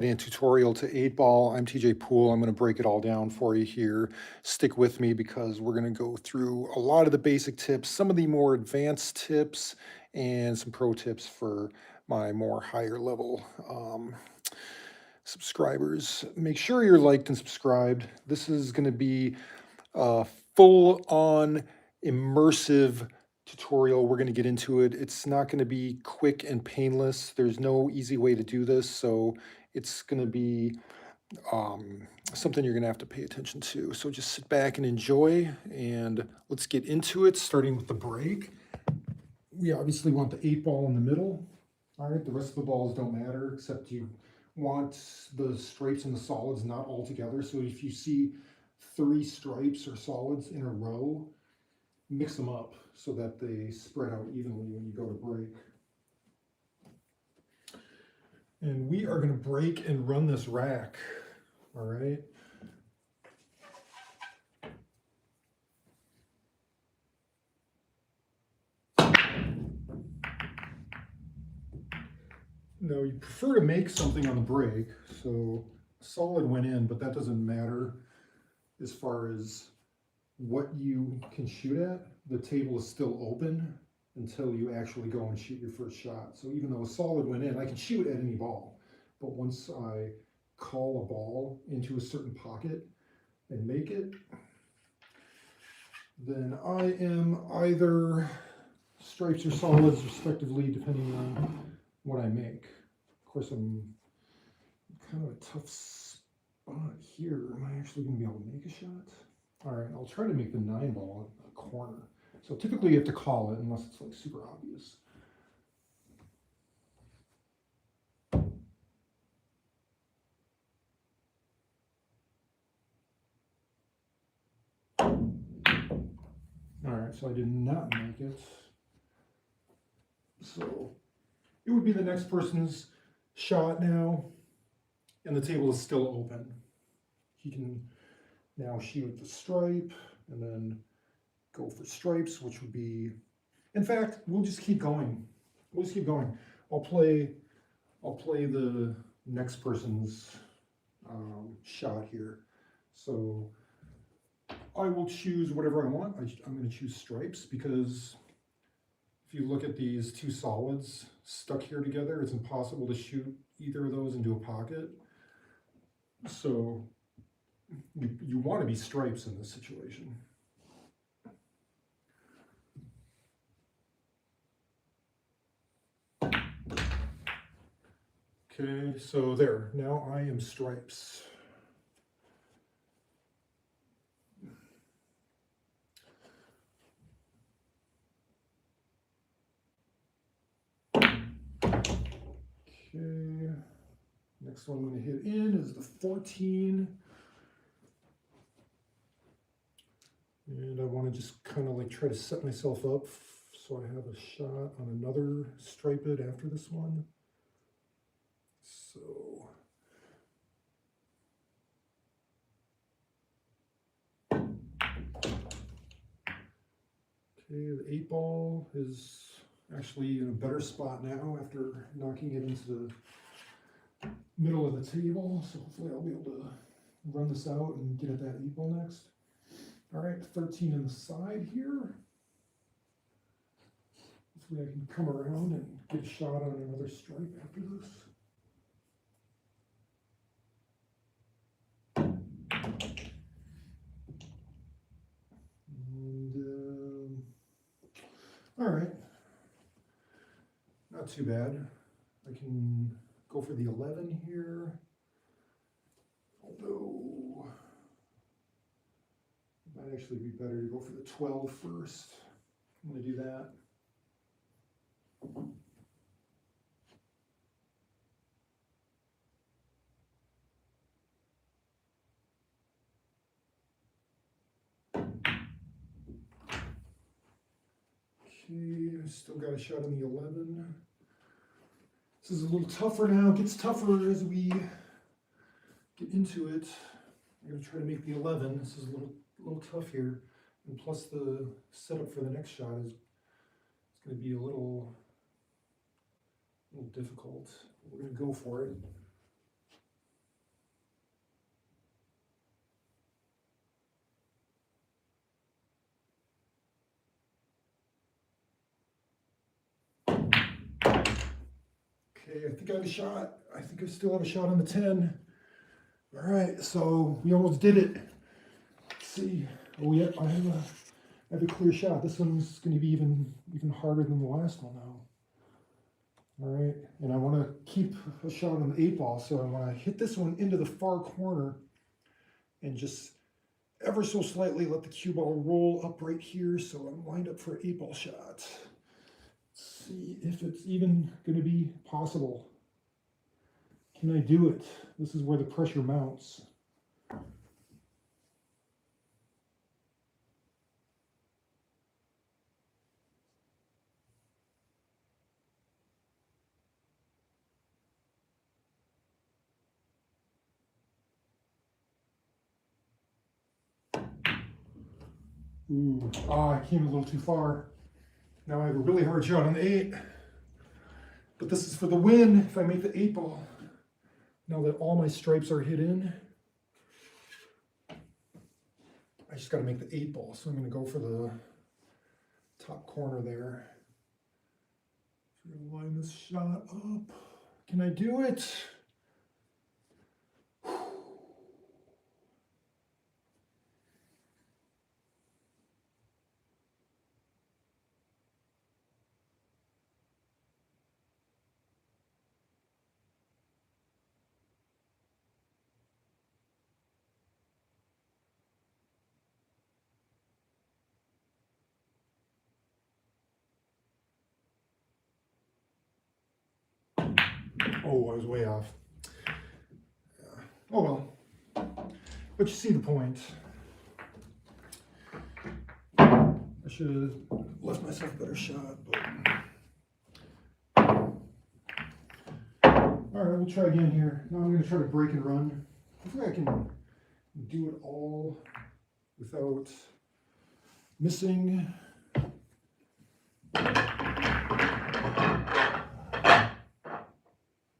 tutorial to 8 ball. I'm TJ Poole. I'm going to break it all down for you here. Stick with me because we're going to go through a lot of the basic tips, some of the more advanced tips, and some pro tips for my more higher level subscribers. Make sure you're liked and subscribed. This is going to be a full on immersive tutorial. We're going to get into it. It's not going to be quick and painless. There's no easy way to do this. So it's going to be something you're going to have to pay attention to. So just sit back and enjoy, and let's get into it, starting with the break. We obviously want the 8 ball in the middle. All right, the rest of the balls don't matter, except you want the stripes and the solids not all together. So if you see 3 stripes or solids in a row, mix them up so that they spread out evenly when you go to break. And we are going to break and run this rack. All right. Now you prefer to make something on the break, so solid went in, but that doesn't matter as far as what you can shoot at. The table is still open until you actually go and shoot your first shot. So even though a solid went in, I can shoot at any ball, but once I call a ball into a certain pocket and make it, then I am either stripes or solids respectively, depending on what I make. Of course, I'm kind of a tough spot here. Am I actually going to be able to make a shot? All right, I'll try to make the 9 ball in a corner. So typically you have to call it unless it's like super obvious. All right, so I did not make it. So it would be the next person's shot now, and the table is still open. He can now shoot the stripe and then go for stripes, which would be, in fact, we'll just keep going. We'll just keep going. I'll play the next person's shot here. So I will choose whatever I want. I'm going to choose stripes because if you look at these 2 solids stuck here together, it's impossible to shoot either of those into a pocket. So you want to be stripes in this situation. Okay, so there, now I am stripes. Okay, next one I'm going to hit in is the 14. And I want to just kind of like try to set myself up so I have a shot on another stripe it after this one. So okay, the 8 ball is actually in a better spot now after knocking it into the middle of the table. So hopefully I'll be able to run this out and get at that 8 ball next. All right, 13 on the side here. Hopefully I can come around and get a shot on another stripe after this. And all right, not too bad. I can go for the 11 here, although it might actually be better to go for the 12 first. I'm going to do that. Okay, I still got a shot on the 11. This is a little tougher now. It gets tougher as we get into it. I'm going to try to make the 11. This is a little tough here. And plus the setup for the next shot is it's going to be a little difficult. We're going to go for it. Okay, I think I have a shot. I think I still have a shot on the 10. All right, so we almost did it. Let's see. Oh yeah, I have a clear shot. This one's going to be even harder than the last one now. All right, and I want to keep a shot on the 8 ball, so I want to hit this one into the far corner and just ever so slightly let the cue ball roll up right here, so I'm lined up for an 8 ball shot. Let's see if it's even going to be possible. Can I do it? This is where the pressure mounts. Ooh, I came a little too far. Now I have a really hard shot on the 8. But this is for the win if I make the 8 ball. Now that all my stripes are hit in, I just got to make the 8 ball. So I'm going to go for the top corner there. So I'm going to line this shot up. Can I do it? Oh, I was way off. Oh well. But you see the point. I should have left myself a better shot, but. All right, we'll try again here. Now I'm going to try to break and run. Hopefully I can do it all without missing.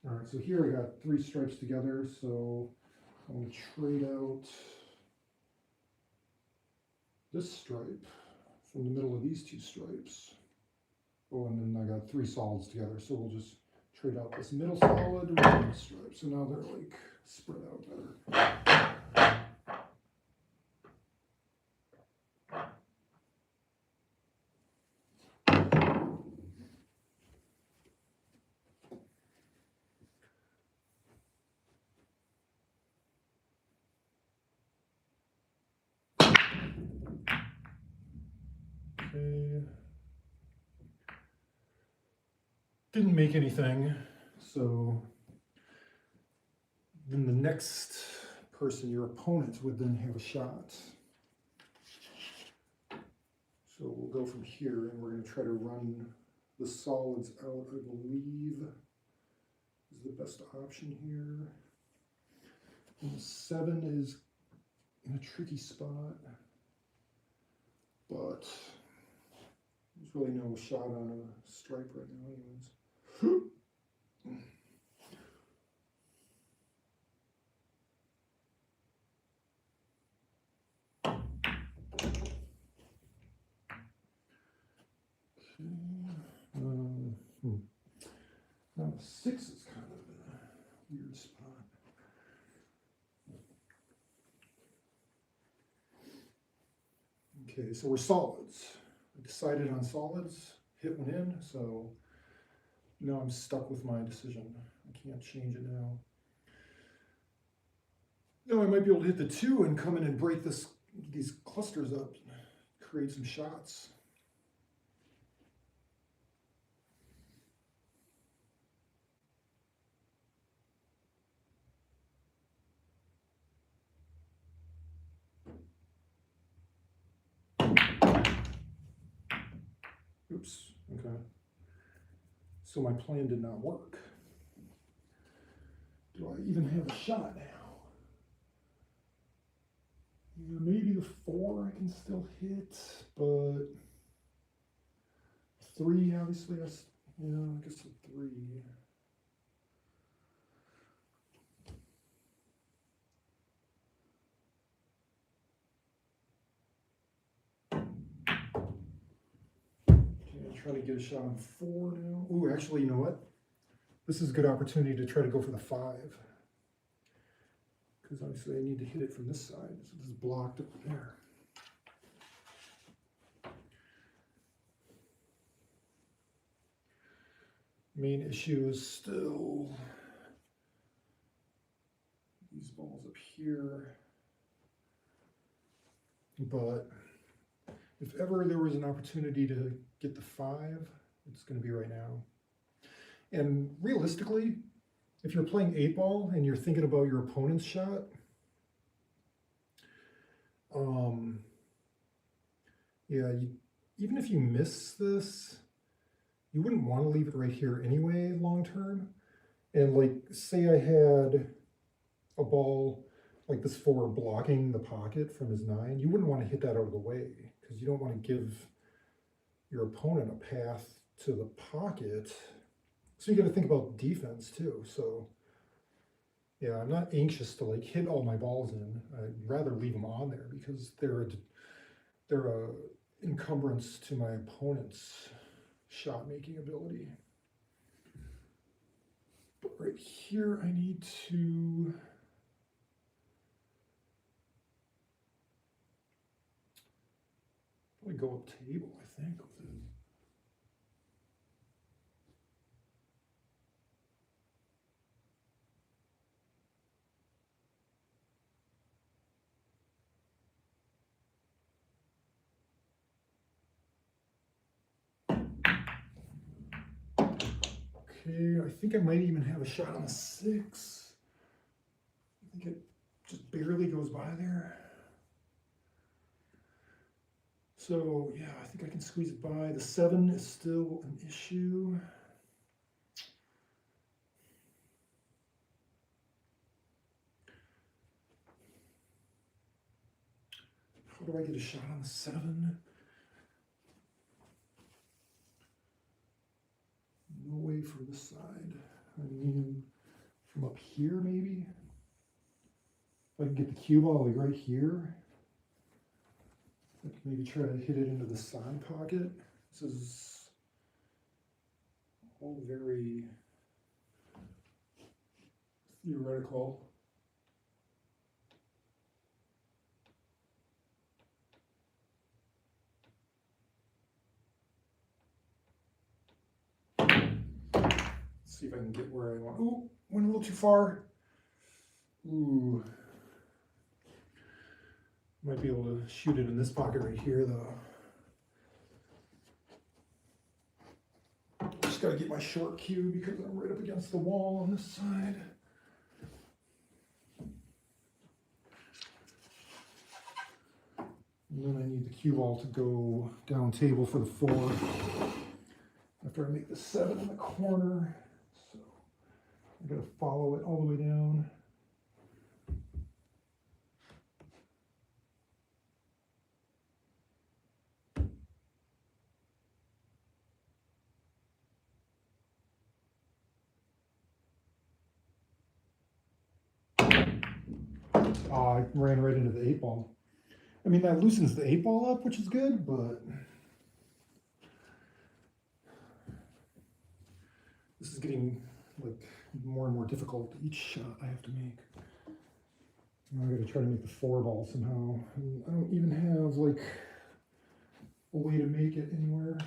All right, so here I got 3 stripes together, so I'm going to trade out this stripe from the middle of these 2 stripes. Oh, and then I got 3 solids together, so we'll just trade out this middle solid with the stripe. So now they're like spread out better. Okay. Didn't make anything, so then the next person, your opponent, would then have a shot. So we'll go from here, and we're going to try to run the solids out, I believe, is the best option here. And 7 is in a tricky spot, but there's really no shot on a stripe right now anyways. Now 6 is kind of in a weird spot. Okay, so we're solids. I decided on solids, hit one in, so now I'm stuck with my decision. I can't change it now. No, I might be able to hit the 2 and come in and break these clusters up, create some shots. Oops, okay. So my plan did not work. Do I even have a shot now? Yeah, maybe the 4 I can still hit, but 3 obviously, I guess the 3. Okay, I'm trying to get a shot on 4 now. Ooh, actually, you know what? this is a good opportunity to try to go for the 5. Because obviously I need to hit it from this side. So this is blocked up there. Main issue is still these balls up here. But if ever there was an opportunity to get the 5, it's going to be right now. And realistically, if you're playing 8-ball and you're thinking about your opponent's shot, yeah, even if you miss this, you wouldn't want to leave it right here anyway long term. And like, say I had a ball like this 4 blocking the pocket from his 9, you wouldn't want to hit that out of the way because you don't want to give your opponent a path to the pocket. So you got to think about defense too. So yeah, I'm not anxious to like hit all my balls in. I'd rather leave them on there because they're a encumbrance to my opponent's shot making ability. But right here I need to probably go up table, I think, with it. Okay, I think I might even have a shot on the 6. I think it just barely goes by there. So yeah, I think I can squeeze it by. The 7 is still an issue. How do I get a shot on the 7? No way from this side. I mean, from up here maybe? If I can get the cue ball like right here. I can maybe try to hit it into the side pocket. This is all very theoretical. See if I can get where I want. Ooh, went a little too far. Ooh. Might be able to shoot it in this pocket right here though. Just gotta get my short cue because I'm right up against the wall on this side. And then I need the cue ball to go down table for the 4 after I make the 7 in the corner. So I gotta follow it all the way down. I ran right into the 8-ball. I mean, that loosens the 8-ball up, which is good, but this is getting like more and more difficult each shot I have to make. Now I gotta try to make the 4-ball somehow. And I don't even have like a way to make it anywhere.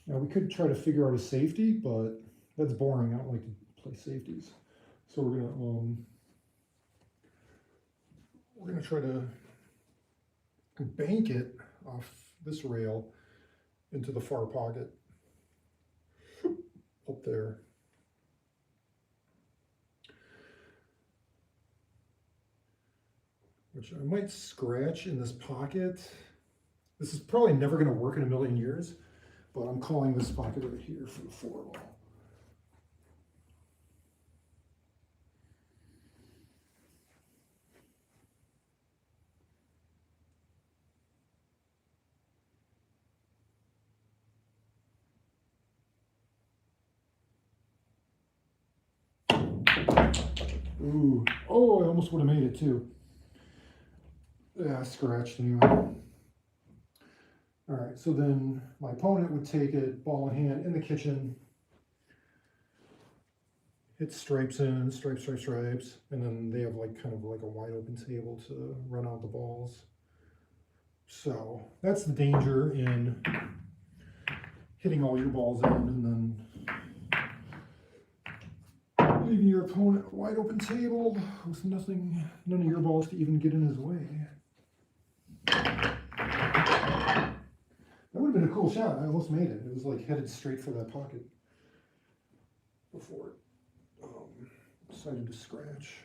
Now we could try to figure out a safety, but that's boring. I don't like to play safeties. So we're gonna try to bank it off this rail into the far pocket up there. Which I might scratch in this pocket. This is probably never gonna work in a million years, but I'm calling this pocket right here for the 4-ball. Ooh, oh, I almost would have made it too. Yeah, scratched anyway. All right, so then my opponent would take it, ball in hand, in the kitchen, hit stripes in, stripes, stripes, stripes, and then they have like kind of like a wide open table to run out the balls. So that's the danger in hitting all your balls in and then leaving your opponent a wide open table with none of your balls to even get in his way. That would have been a cool shot. I almost made it. It was like headed straight for that pocket before it decided to scratch.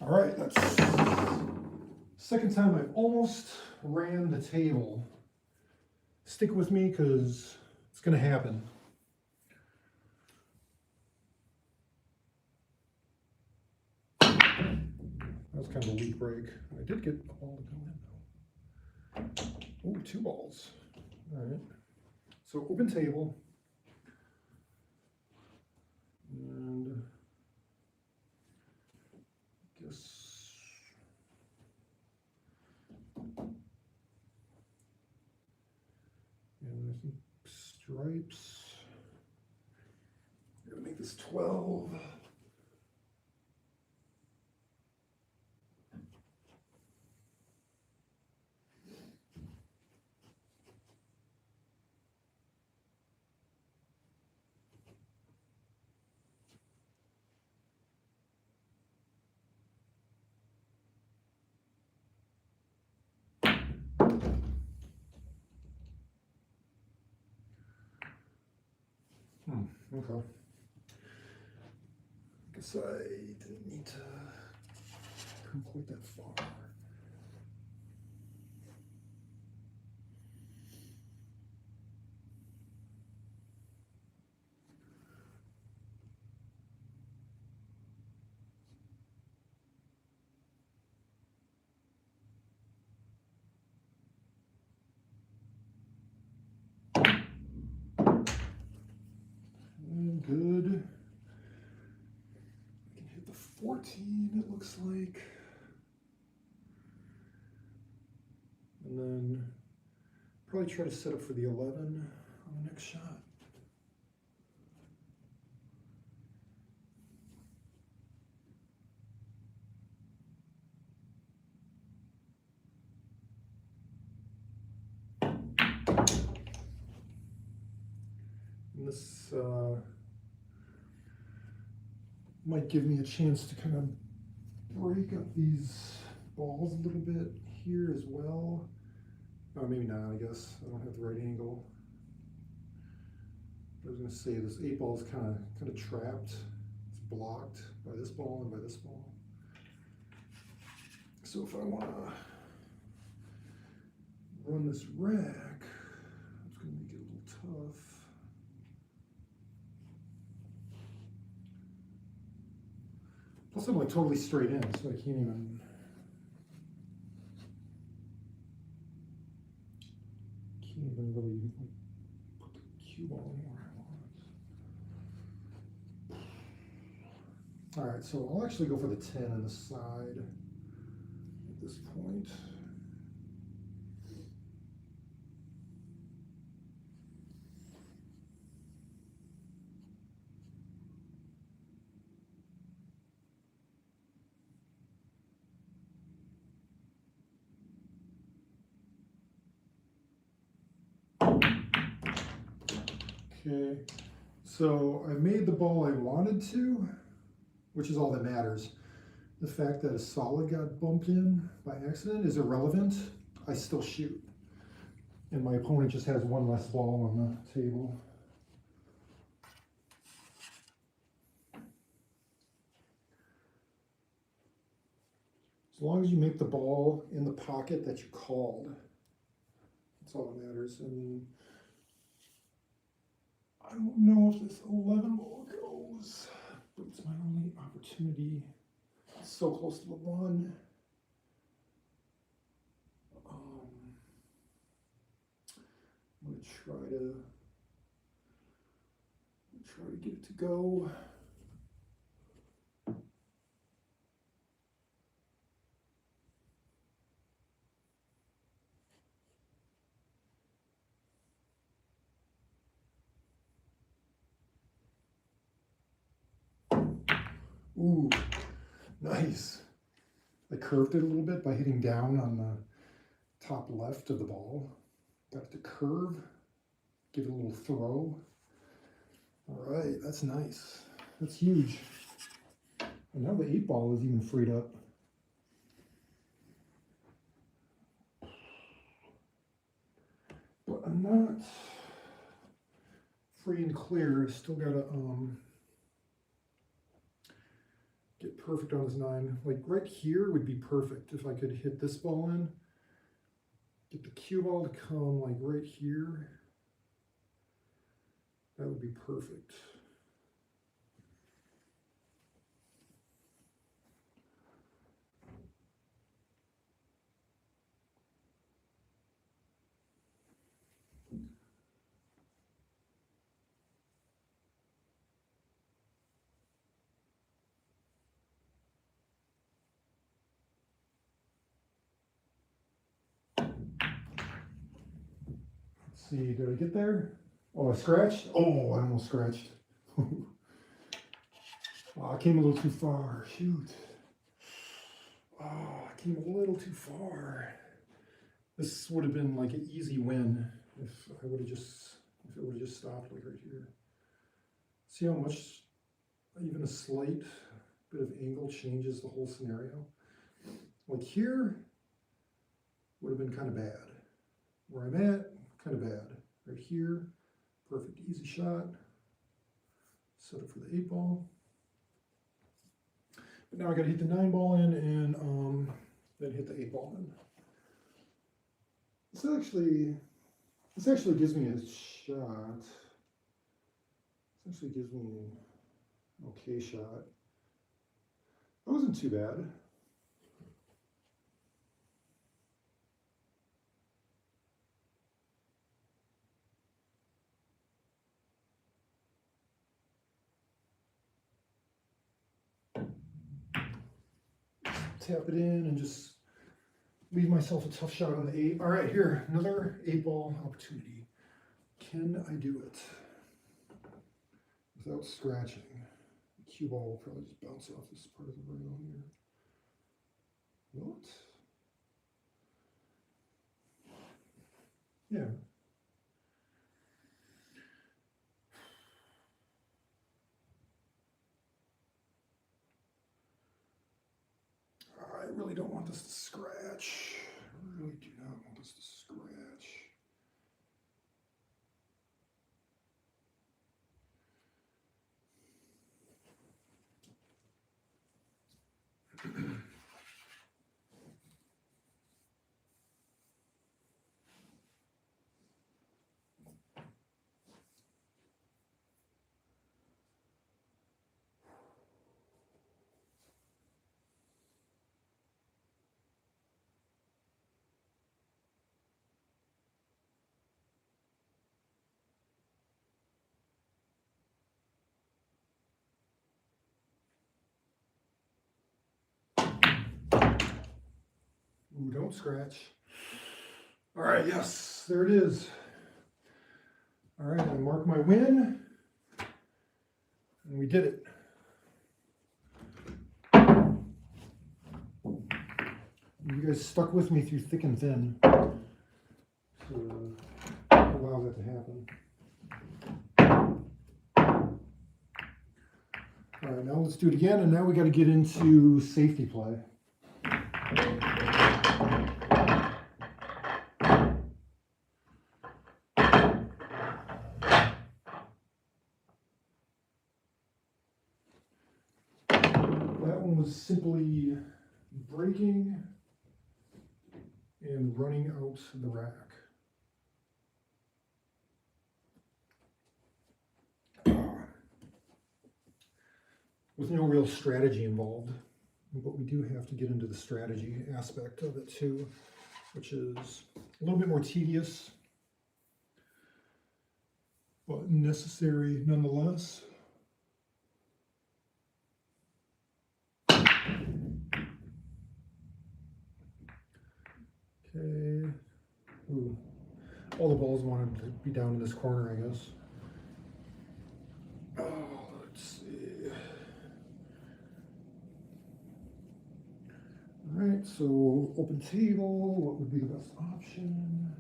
All right, that's second time I've almost ran the table. Stick with me because it's going to happen. That was kind of a weak break. I did get a ball to go in though. Oh, 2 balls. All right. So open table. And I guess and I think stripes. I'm gonna make this 12. Okay. Guess I didn't need to come quite that far. Good. I can hit the 14, it looks like. And then probably try to set up for the 11 on the next shot. And this might give me a chance to kind of break up these balls a little bit here as well. Oh, maybe not, I guess. I don't have the right angle. I was going to say this 8 ball is kind of trapped. It's blocked by this ball and by this ball. So if I want to run this rack, it's going to make it a little tough. Plus I'm like totally straight in, so I can't even really like, put the cue ball anywhere I want. All right, so I'll actually go for the 10 on the side at this point. Okay, so I made the ball I wanted to, which is all that matters. The fact that a solid got bumped in by accident is irrelevant. I still shoot. And my opponent just has one less ball on the table. As long as you make the ball in the pocket that you called, that's all that matters. And I don't know if this 11 ball goes, but it's my only opportunity. It's so close to the 1. I'm gonna try to get it to go. Ooh, nice. I curved it a little bit by hitting down on the top left of the ball. Got it to curve, give it a little throw. All right, that's nice. That's huge. And now the 8-ball is even freed up. But I'm not free and clear. I still gotta get perfect on this 9. Like right here would be perfect if I could hit this ball in. Get the cue ball to come like right here. That would be perfect. Let's see, did I get there? Oh, I scratched? Oh, I almost scratched. Oh, I came a little too far. Shoot. Oh, I came a little too far. This would have been like an easy win if it would have just stopped like right here. See how much even a slight bit of angle changes the whole scenario? Like here would have been kind of bad. Where I'm at, kind of bad. Right here, perfect easy shot. Set up for the 8-ball. But now I gotta hit the 9-ball in and then hit the 8-ball in. This actually gives me a shot. This actually gives me an okay shot. That wasn't too bad. Tap it in and just leave myself a tough shot on the 8. All right, here, another 8-ball opportunity. Can I do it without scratching? The cue ball will probably just bounce off this part of the rail here. What? Yeah. I really don't want this to scratch. I really do not want this to scratch. Ooh, don't scratch. All right, yes, there it is. All right, I mark my win, and we did it. You guys stuck with me through thick and thin to allow that to happen. All right, now let's do it again, and now we got to get into safety play. That one was simply breaking and running out the rack. With no real strategy involved, but we do have to get into the strategy aspect of it too, which is a little bit more tedious. but necessary nonetheless. Okay. Ooh. All the balls wanted to be down in this corner, I guess. Oh, let's see. All right, so open table, what would be the best option?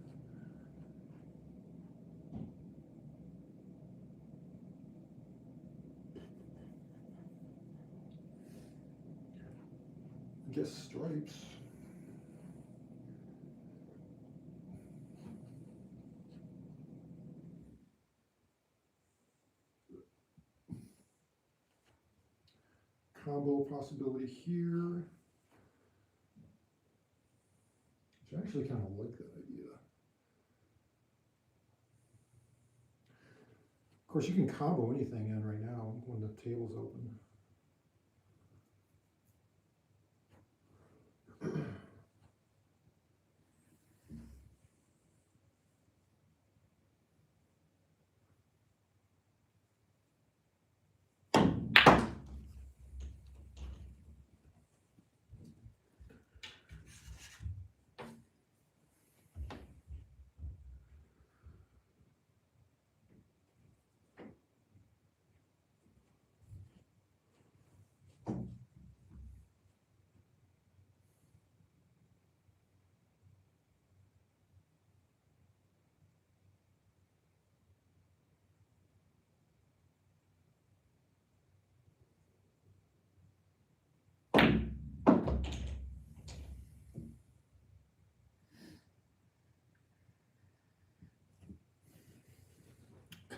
I guess stripes. Combo possibility here. Which I actually kind of like that idea. Of course, you can combo anything in right now when the table's open.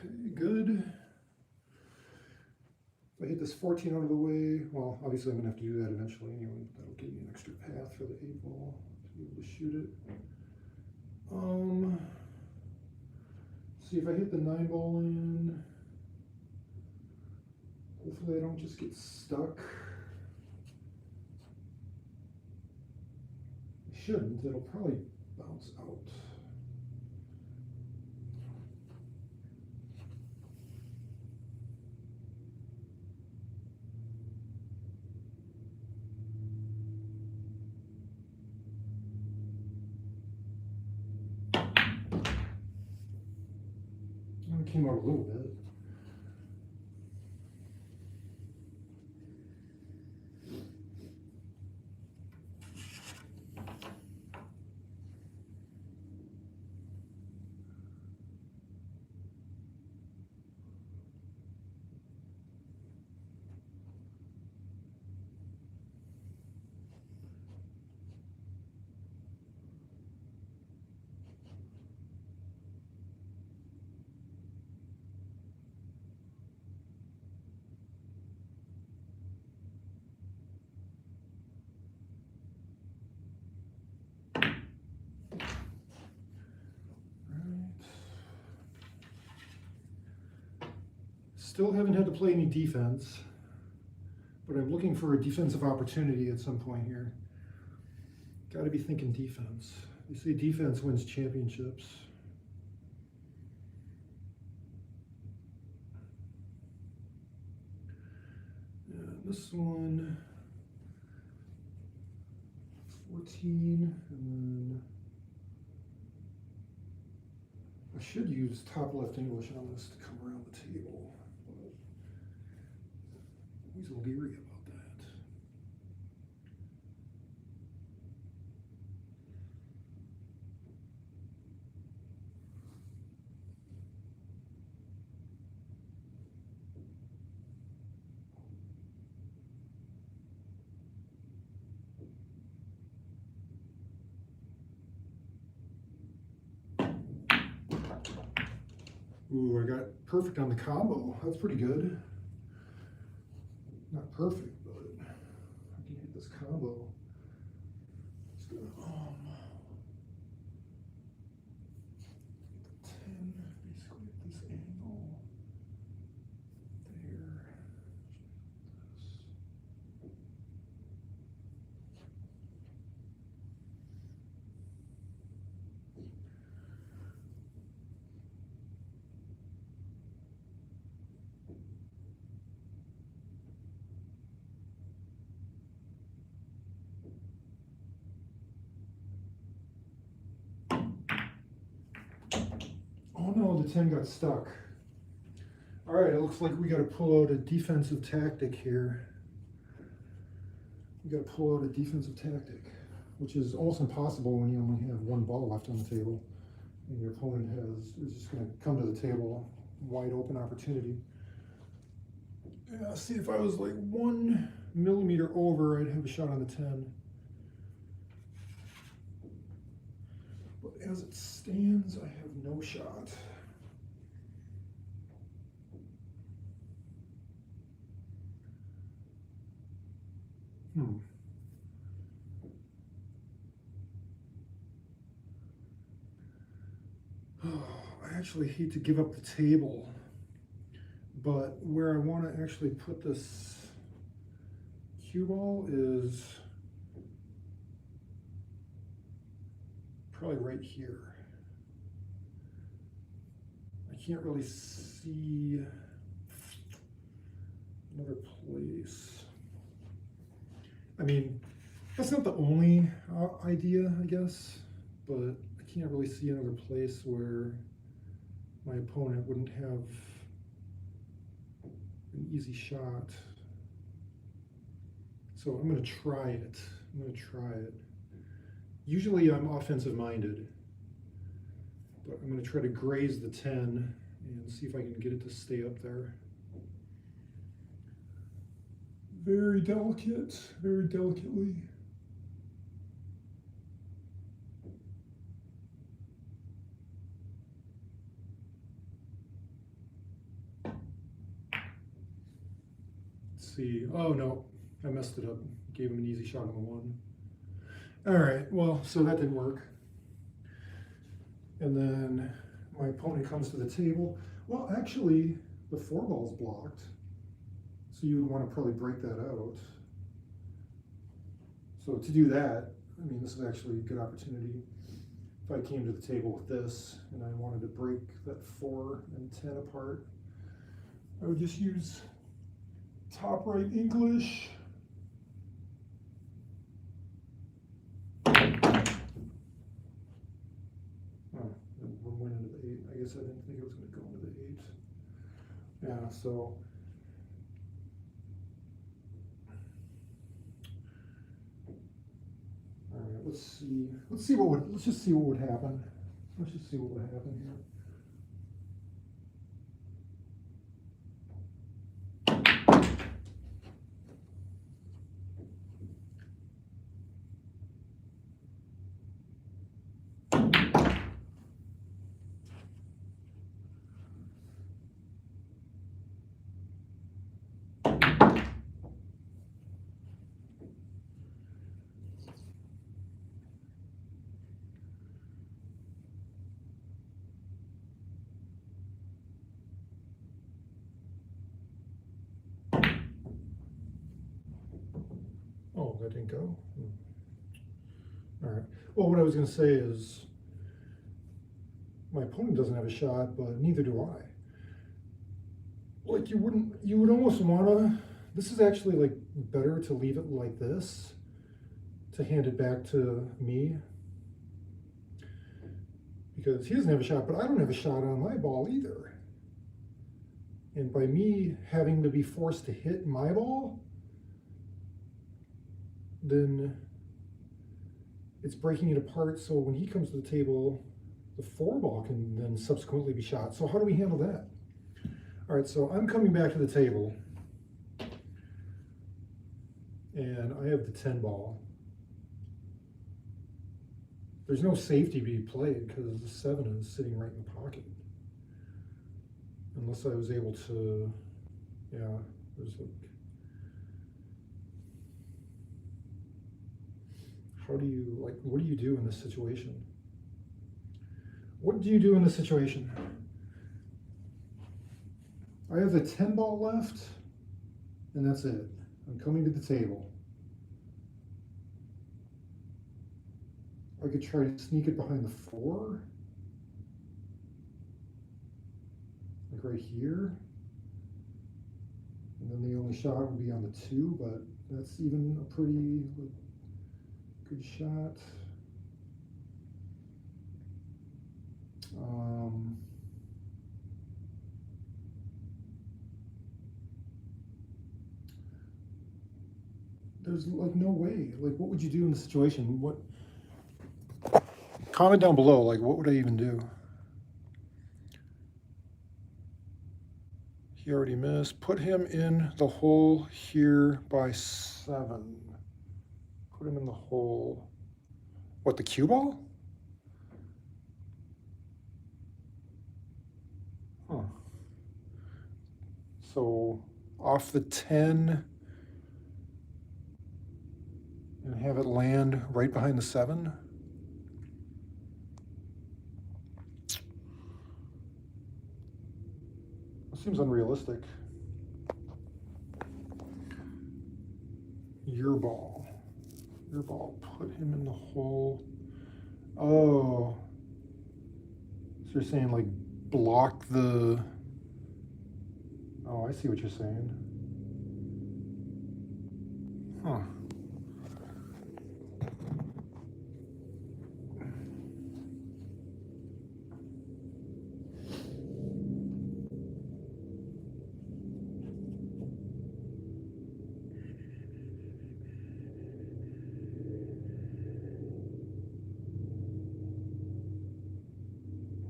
Okay, good. If I hit this 14 out of the way, well, obviously I'm gonna have to do that eventually anyway, but that'll give me an extra path for the 8 ball to be able to shoot it. See if I hit the 9 ball in. Hopefully I don't just get stuck. I shouldn't, it'll probably bounce out. It came out a little bit. Still haven't had to play any defense, but I'm looking for a defensive opportunity at some point here. Got to be thinking defense. They say defense wins championships. And this one, 14, and then I should use top left English on this to come around the table. Always leery about that. Ooh, I got perfect on the combo. That's pretty good. Not perfect, but I can hit this combo. Just gonna, 10, basically at this angle. There. Oh, the 10 got stuck. All right, it looks like we got to pull out a defensive tactic here. We got to pull out a defensive tactic, which is almost impossible when you only have one ball left on the table, and your opponent is just going to come to the table, wide open opportunity. Yeah, see, if I was like 1 millimeter over, I'd have a shot on the 10. But as it stands, I have no shot. I actually hate to give up the table, but where I want to actually put this cue ball is probably right here. I can't really see another place. I mean, that's not the only idea, I guess, but I can't really see another place where my opponent wouldn't have an easy shot. So I'm going to try it. Usually I'm offensive minded, but I'm going to try to graze the 10 and see if I can get it to stay up there. Very delicate, very delicately. Let's see. Oh no, I messed it up. Gave him an easy shot on the 1. All right, well, so that didn't work. And then my opponent comes to the table. Well, actually, the 4 ball's blocked. So you would want to probably break that out. So to do that, I mean, this is actually a good opportunity. If I came to the table with this and I wanted to break that 4 and 10 apart, I would just use top right English. Oh, it went into the 8. I guess I didn't think it was going to go into the 8. Yeah, so all right, let's just see what would happen. Let's just see what would happen here. Oh, that didn't go? All right. Well, what I was going to say is my opponent doesn't have a shot, but neither do I. Like you would almost want to, this is actually like better to leave it like this, to hand it back to me. Because he doesn't have a shot, but I don't have a shot on my ball either. And by me having to be forced to hit my ball, then it's breaking it apart. So when he comes to the table, the 4 ball can then subsequently be shot. So how do we handle that? All right, so I'm coming back to the table and I have the 10 ball. There's no safety to be played because the 7 is sitting right in the pocket. Unless I was able to, yeah, there's like, what do you do in this situation? What do you do in this situation? I have the 10 ball left, and that's it. I'm coming to the table. I could try to sneak it behind the 4. Like right here. And then the only shot would be on the 2, but that's even a pretty good shot. there's like no way. Like, what would you do in the situation? What? Comment down below, like, what would I even do? He already missed. Put him in the hole here by 7. Put him in the hole. What, the cue ball? Huh. So off the 10 and have it land right behind the 7. That seems unrealistic. Your ball. Your ball. Put him in the hole. Oh. So you're saying like block the... Oh, I see what you're saying. Huh.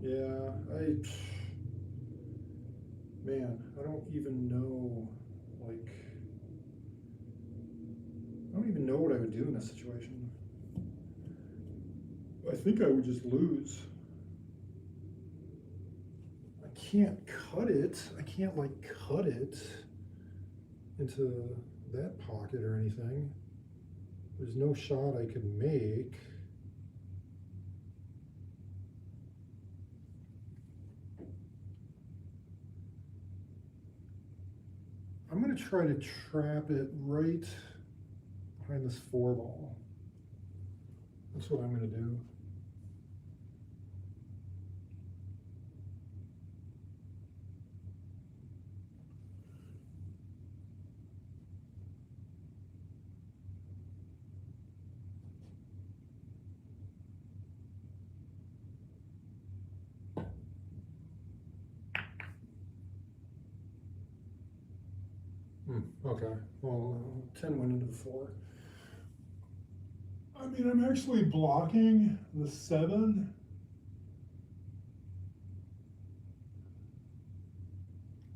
Yeah, man, I don't even know, like, I don't even know what I would do in this situation. I think I would just lose. I can't cut it. I can't, like, cut it into that pocket or anything. There's no shot I could make. I'm going to try to trap it right behind this 4 ball. That's what I'm going to do. Okay, well, 10 went into the 4. I mean, I'm actually blocking the 7.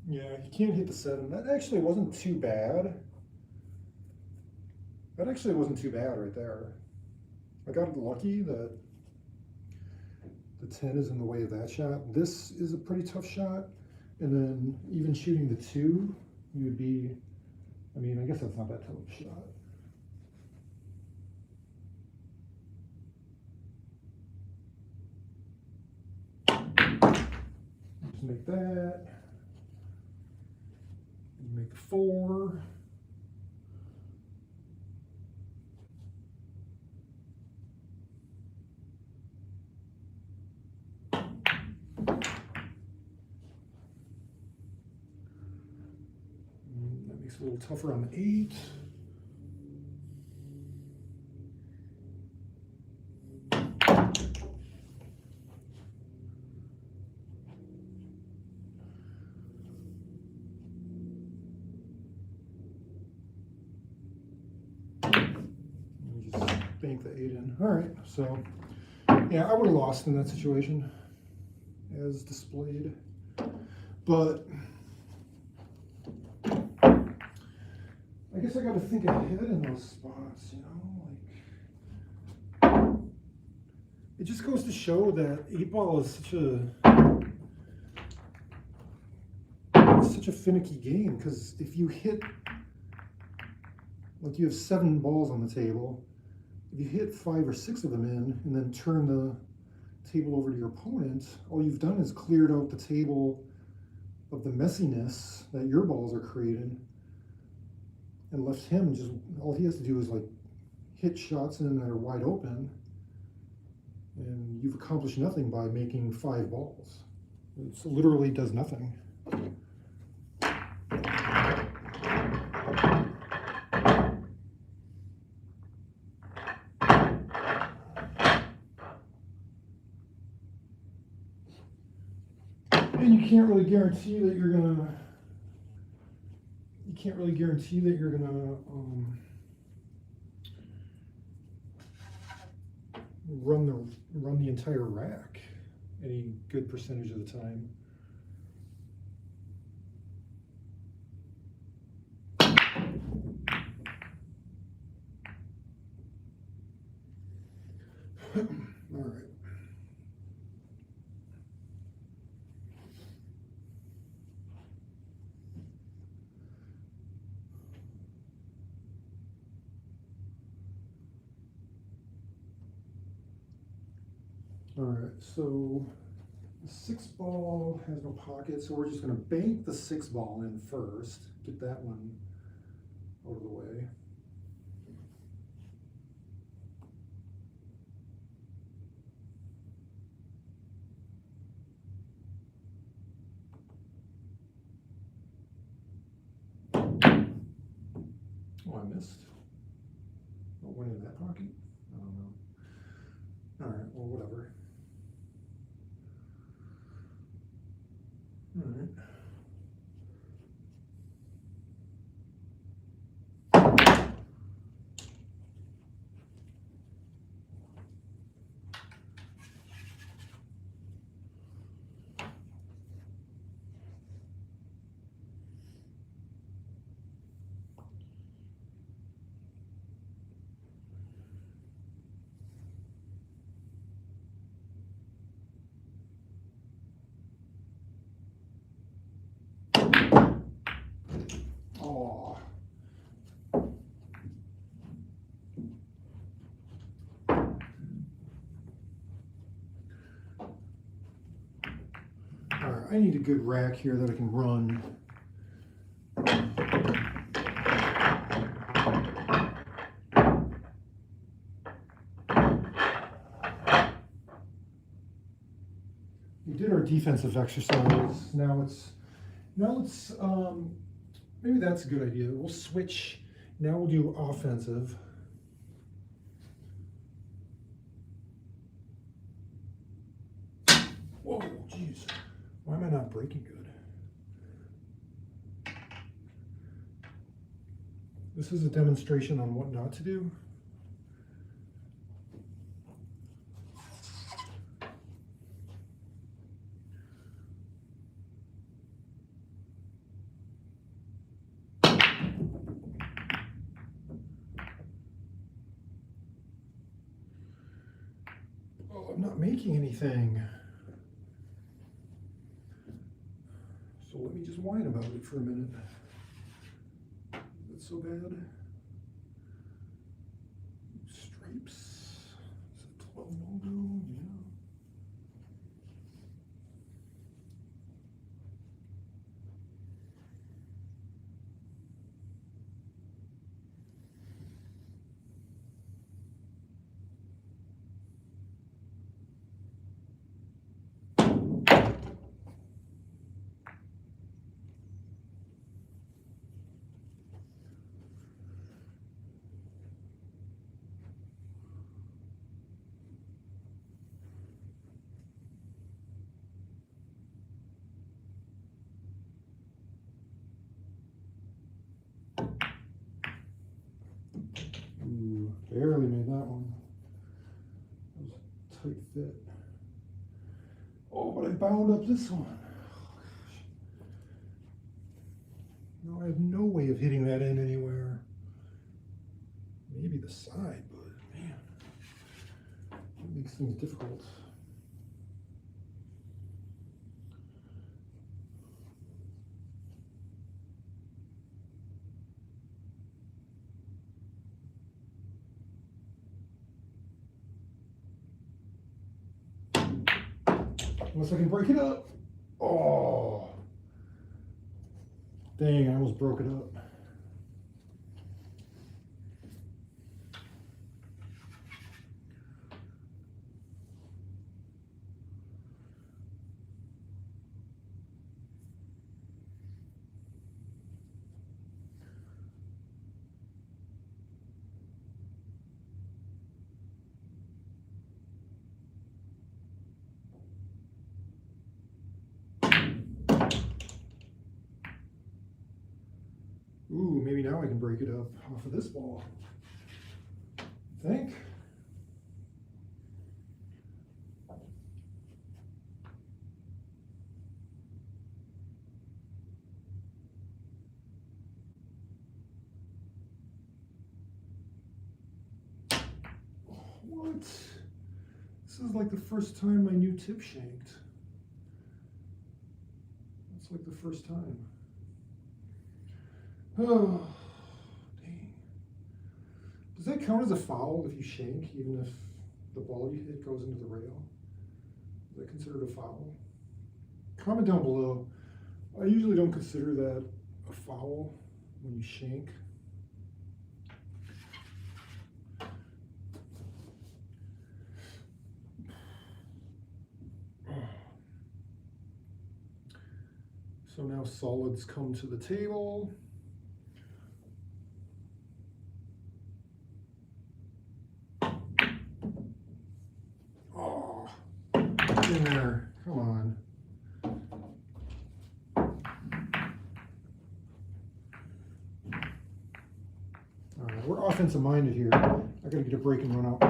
Yeah, you can't hit the 7. That actually wasn't too bad. That actually wasn't too bad right there. I got lucky that the 10 is in the way of that shot. This is a pretty tough shot. And then even shooting the 2, you would be, I mean, I guess that's not that tough of a shot. Just make that. You make the 4. That makes it a little tougher on the 8. Bank the 8 in. All right, so yeah, I would have lost in that situation as displayed, but I guess I got to think ahead in those spots, you know, like it just goes to show that 8 ball is such a finicky game, because if you hit, like, you have 7 balls on the table. If you hit 5 or 6 of them in and then turn the table over to your opponent, all you've done is cleared out the table of the messiness that your balls are creating and left him just, all he has to do is like hit shots in that are wide open, and you've accomplished nothing by making 5 balls. It literally does nothing. And you can't really guarantee that you're gonna, run the entire rack any good percentage of the time. All right. All right, so the 6-ball has no pocket, so we're just gonna bank the 6-ball in first, get that one out of the way. Oh, I missed. What went in that pocket? I don't know. All right, well, whatever. All right. Oh. All right, I need a good rack here that I can run. We did our defensive exercise. Now it's maybe that's a good idea. We'll switch. Now we'll do offensive. Whoa, jeez. Why am I not breaking good? This is a demonstration on what not to do. Oh, I'm not making anything. So let me just whine about it for a minute. Is that so bad? Stripes. Is it 12 logo? Yeah. Ooh, barely made that one. That was a tight fit. Oh, but I bound up this one. Oh, gosh. No, I have no way of hitting that in anywhere. Maybe the side, but man, that makes things difficult. Unless I can break it up. Oh, dang, I almost broke it up. Ooh, maybe now I can break it up off of this ball. I think. What? This is like the first time my new tip shanked. That's like the first time. Oh, dang. Does that count as a foul if you shank, even if the ball you hit goes into the rail? Is that considered a foul? Comment down below. I usually don't consider that a foul when you shank. So now solids come to the table. Oh, get in there, come on. All right, we're offensive minded here. I gotta get a break and run out.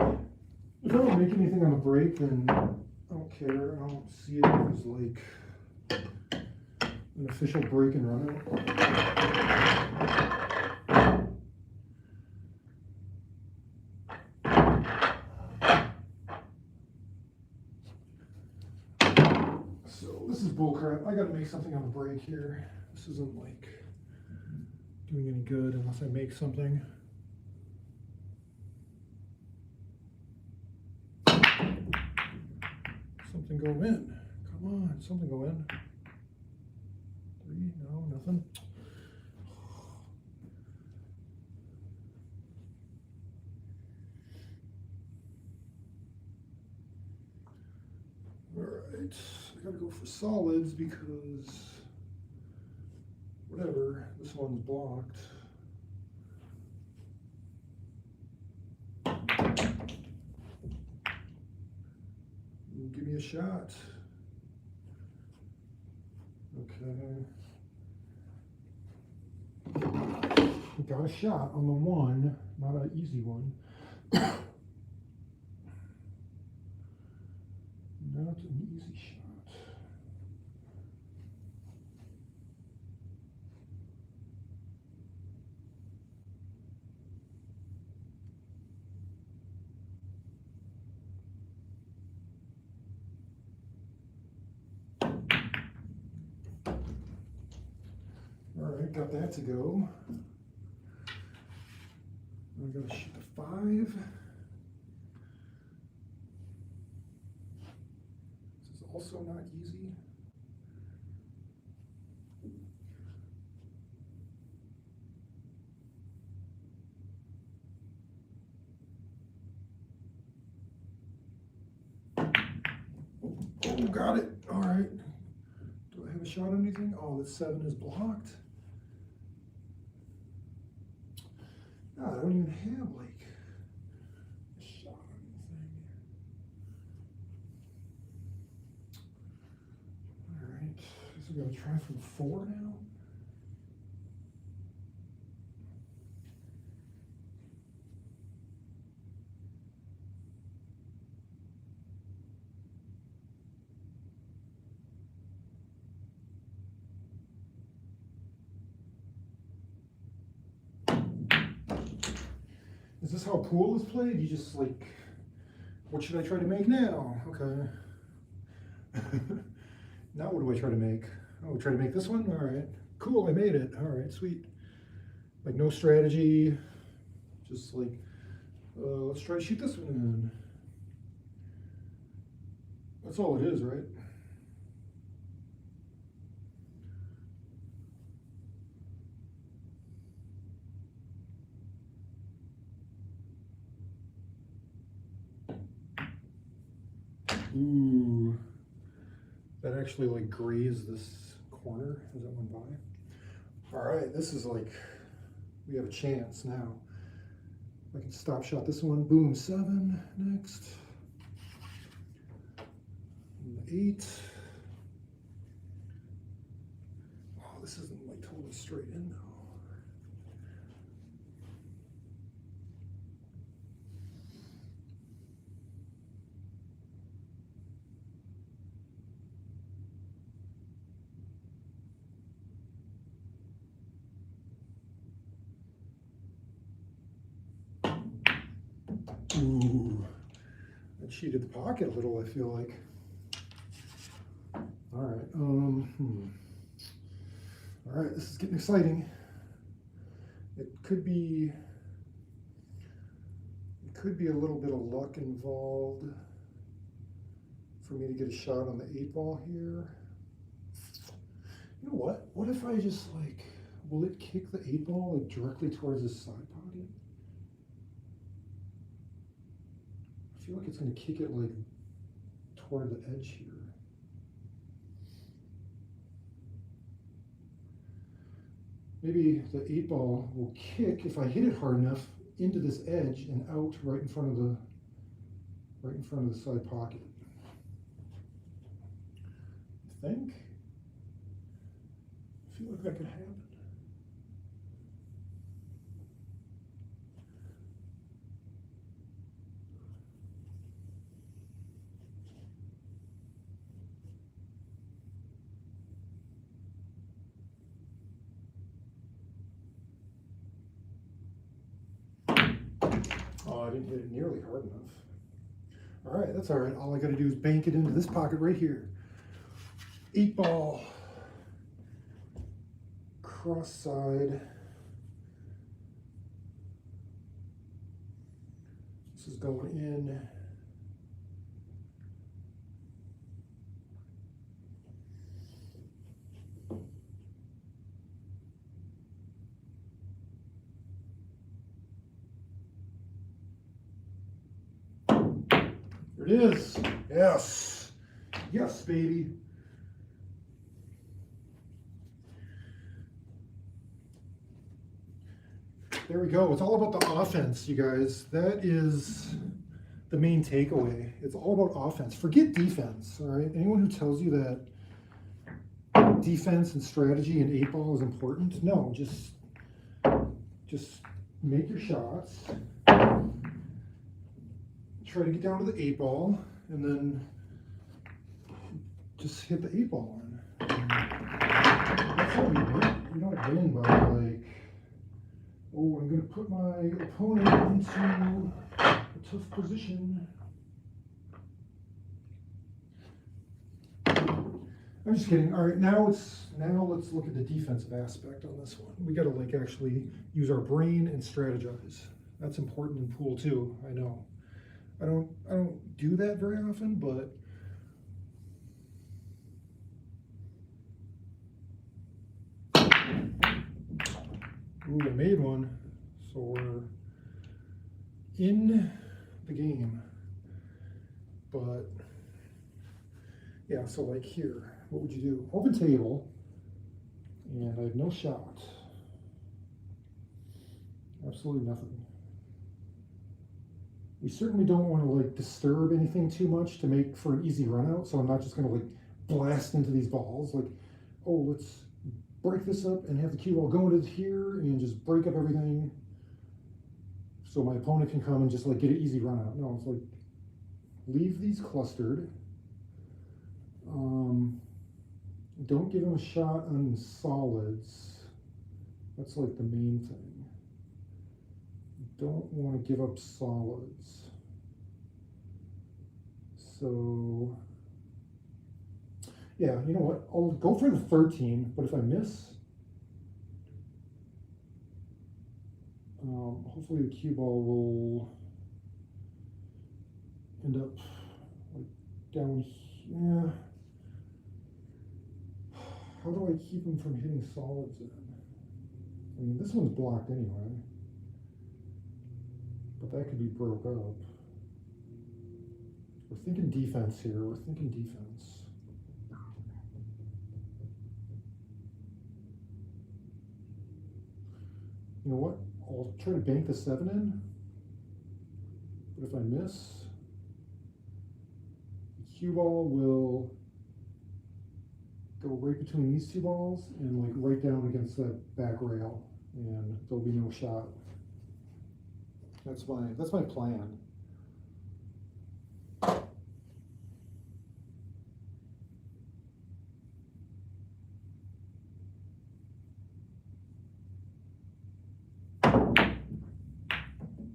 If I don't make anything on the break, then I don't care. I don't see it as like an official break and run out. So this is bullcrap. I gotta make something on the break here. This isn't like doing any good unless I make something. Something go in. Come on, something go in. 3, no, nothing. All right, I gotta go for solids because whatever, this one's blocked. Give me a shot. Okay. Got a shot on the one, not an easy one. Not an easy shot. All right, got that to go. I gotta shoot the 5. This is also not easy. Oh, got it. All right. Do I have a shot on anything? Oh, the 7 is blocked. No, I don't even have like a shot on anything. All right, so we gotta try from 4 now. Is this how pool is played? You just like, what should I try to make now? Okay. Now what do I try to make? Oh, try to make this one? All right. Cool, I made it. All right, sweet. Like no strategy. Just like, let's try to shoot this one in. That's all it is, right? Ooh, that actually like grazed this corner as it went by. All right, this is like, we have a chance now. I can stop shot this one. Boom, 7 next. And 8. Oh, this isn't like totally straight in though. Ooh, I cheated the pocket a little, I feel like. All right. All right, this is getting exciting. It could be a little bit of luck involved for me to get a shot on the 8-ball here. You know what? What if I just like, will it kick the 8-ball like directly towards this side pocket? I feel like it's going to kick it like toward the edge here. Maybe the 8-ball will kick, if I hit it hard enough, into this edge and out right in front of the side pocket. I think. I feel like that could happen. Oh, I didn't hit it nearly hard enough. All right, that's all right. All I got to do is bank it into this pocket right here. 8-ball, cross side. This is going in. There it is. Yes. Yes, baby. There we go. It's all about the offense, you guys. That is the main takeaway. It's all about offense. Forget defense, all right? Anyone who tells you that defense and strategy in 8-ball is important, no, just make your shots. Try to get down to the 8-ball, and then just hit the 8-ball in. That's how we win. We don't win by like, oh, I'm going to put my opponent into a tough position. I'm just kidding. All right, now let's look at the defensive aspect on this one. We got to like actually use our brain and strategize. That's important in pool too. I know. I don't do that very often, but ooh, I made one. So we're in the game. But yeah, so like here, what would you do? Open table, and I have no shot. Absolutely nothing. We certainly don't want to like disturb anything too much to make for an easy run out. So I'm not just going to like blast into these balls. Like, oh, let's break this up and have the cue ball go into here and just break up everything so my opponent can come and just like get an easy run out. No, it's like leave these clustered. Don't give him a shot on solids. That's like the main thing. Don't want to give up solids. So, yeah, you know what? I'll go for the 13, but if I miss, hopefully the cue ball will end up like down here. How do I keep him from hitting solids in? I mean, this one's blocked anyway. But that could be broke up. We're thinking defense here. We're thinking defense. You know what? I'll try to bank the 7 in. But if I miss, the cue ball will go right between these two balls and like right down against that back rail, and there'll be no shot. That's my plan.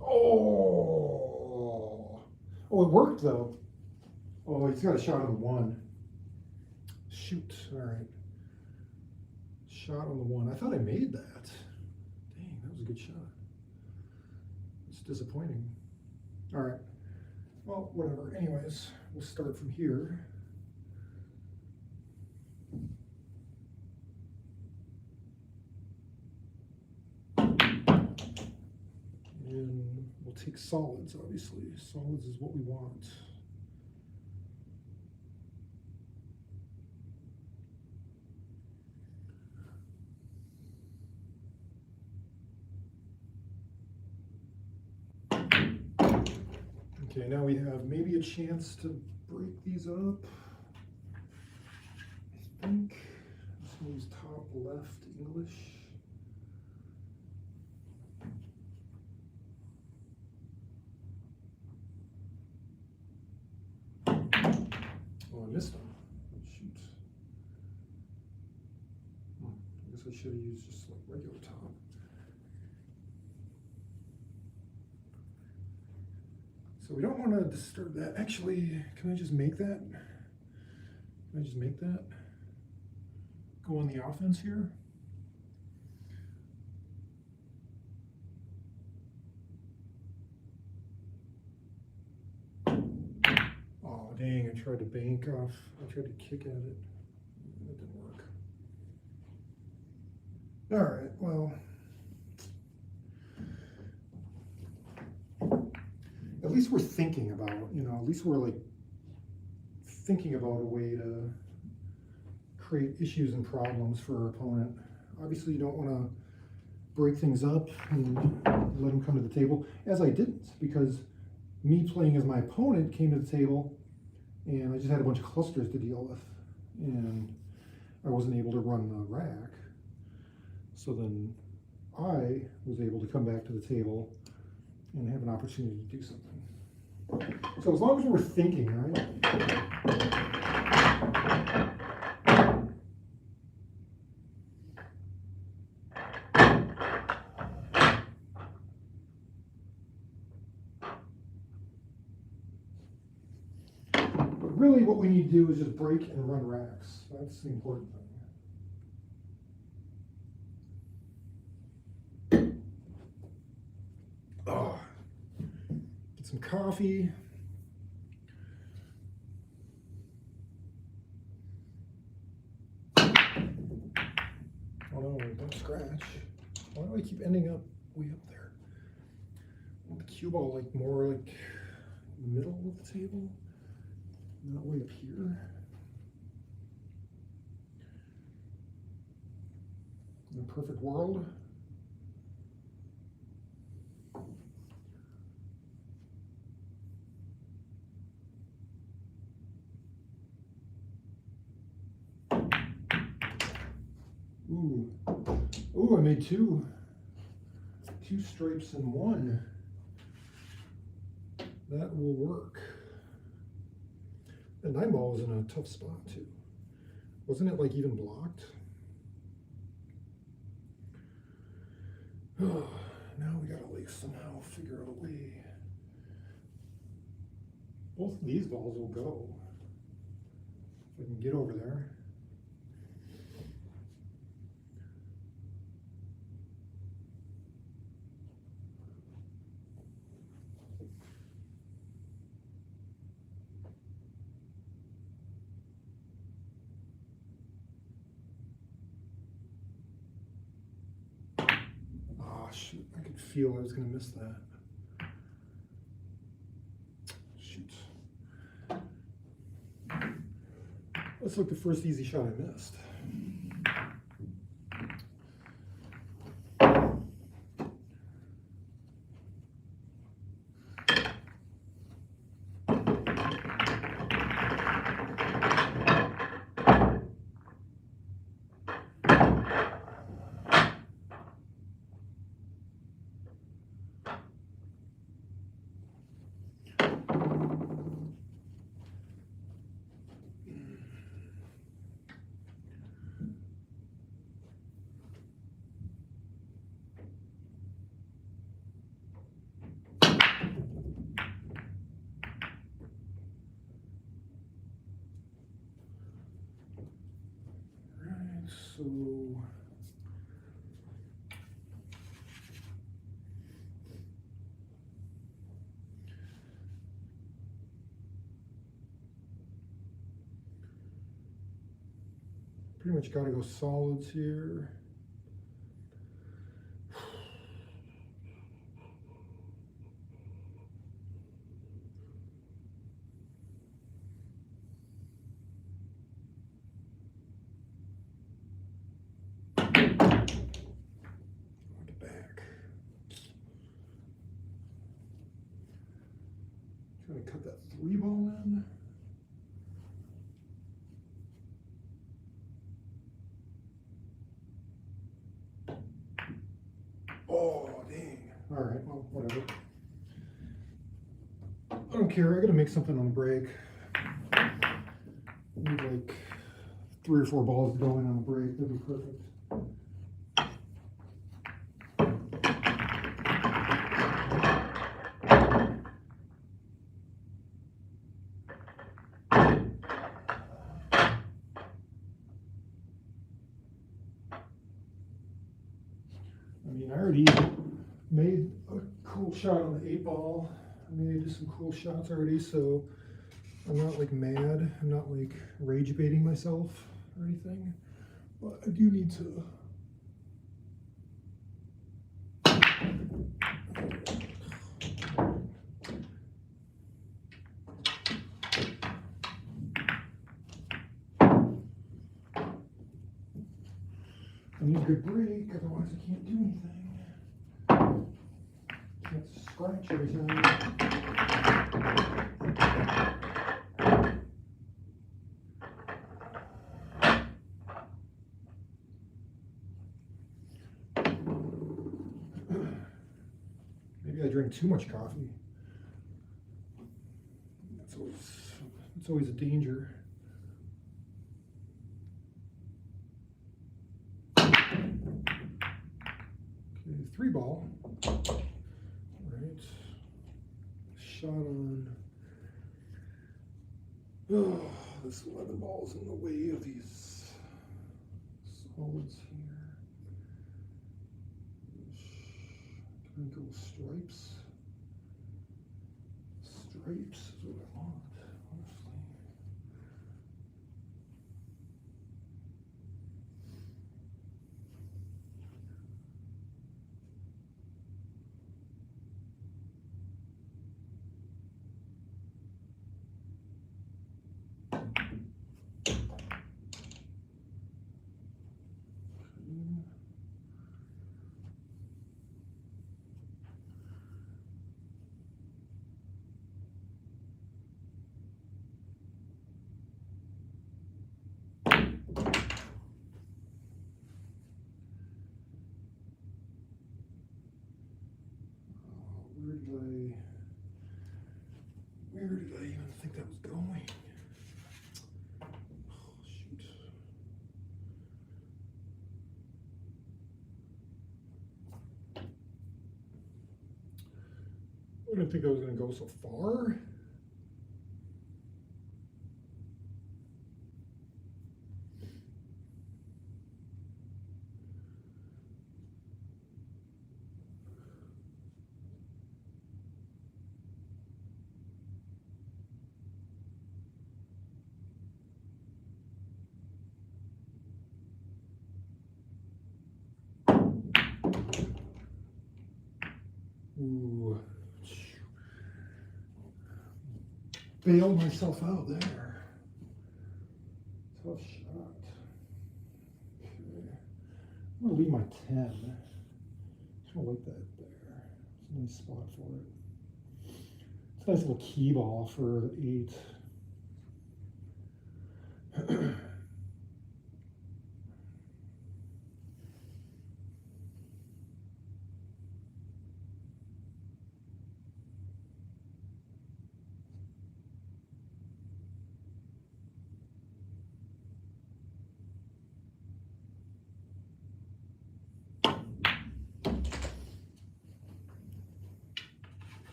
Oh, Oh, it worked though. Oh, he's got a shot on the one. Shoot, all right. Shot on the one. I thought I made that. Dang, that was a good shot. It's disappointing. All right. Well, whatever. Anyways, we'll start from here. And we'll take solids, obviously. Solids is what we want. Okay, now we have maybe a chance to break these up. I think this one's top left English. Oh, I missed them. Shoot. I guess I should have used just like regular top. So we don't want to disturb that. Actually, can I just make that? Can I just make that? Go on the offense here? Oh, dang, I tried to bank off. I tried to kick at it. That didn't work. All right, well. At least we're thinking about, at least we're like thinking about a way to create issues and problems for our opponent. Obviously, you don't want to break things up and let them come to the table, as I didn't, because me playing as my opponent came to the table and I just had a bunch of clusters to deal with and I wasn't able to run the rack. So then I was able to come back to the table and have an opportunity to do something. So as long as we're thinking, right? But really what we need to do is just break and run racks. That's the important thing. Oh, get some coffee. Oh no, don't scratch. Why do I keep ending up way up there? I want the cue ball like more like in the middle of the table, not way up here. In a perfect world. Ooh, ooh, I made two stripes in one. That will work. The 9-ball was in a tough spot too. Wasn't it like even blocked? Oh, now we gotta like somehow figure out a way. Both of these balls will go. If I can get over there. Shoot, I could feel I was going to miss that. Shoot. Let's look the first easy shot I missed. So pretty much got to go solids here. Trying to cut that 3-ball in. Oh, dang. All right, well, whatever. I don't care. I got to make something on the break. Need like 3 or 4 balls going on the break. That'd be perfect. I mean, I already made a cool shot on the 8-ball. I made some cool shots already, so I'm not like mad. I'm not like rage baiting myself or anything, but I do need to. I need a good break, otherwise I can't do anything. Can't scratch every time. Maybe I drink too much coffee. It's always a danger. Okay, 3-ball. All right. Shot on. Oh, this 11-ball's in the way of these solids here. Can I go stripes? Stripes is what I want, honestly. Where did I even think that was going? Oh, shoot. I didn't think I was going to go so far. Ooh. Bailed myself out there. Tough shot. Okay. I'm going to leave my 10. Just going to like that there. It's a nice spot for it. It's a nice little key ball for 8.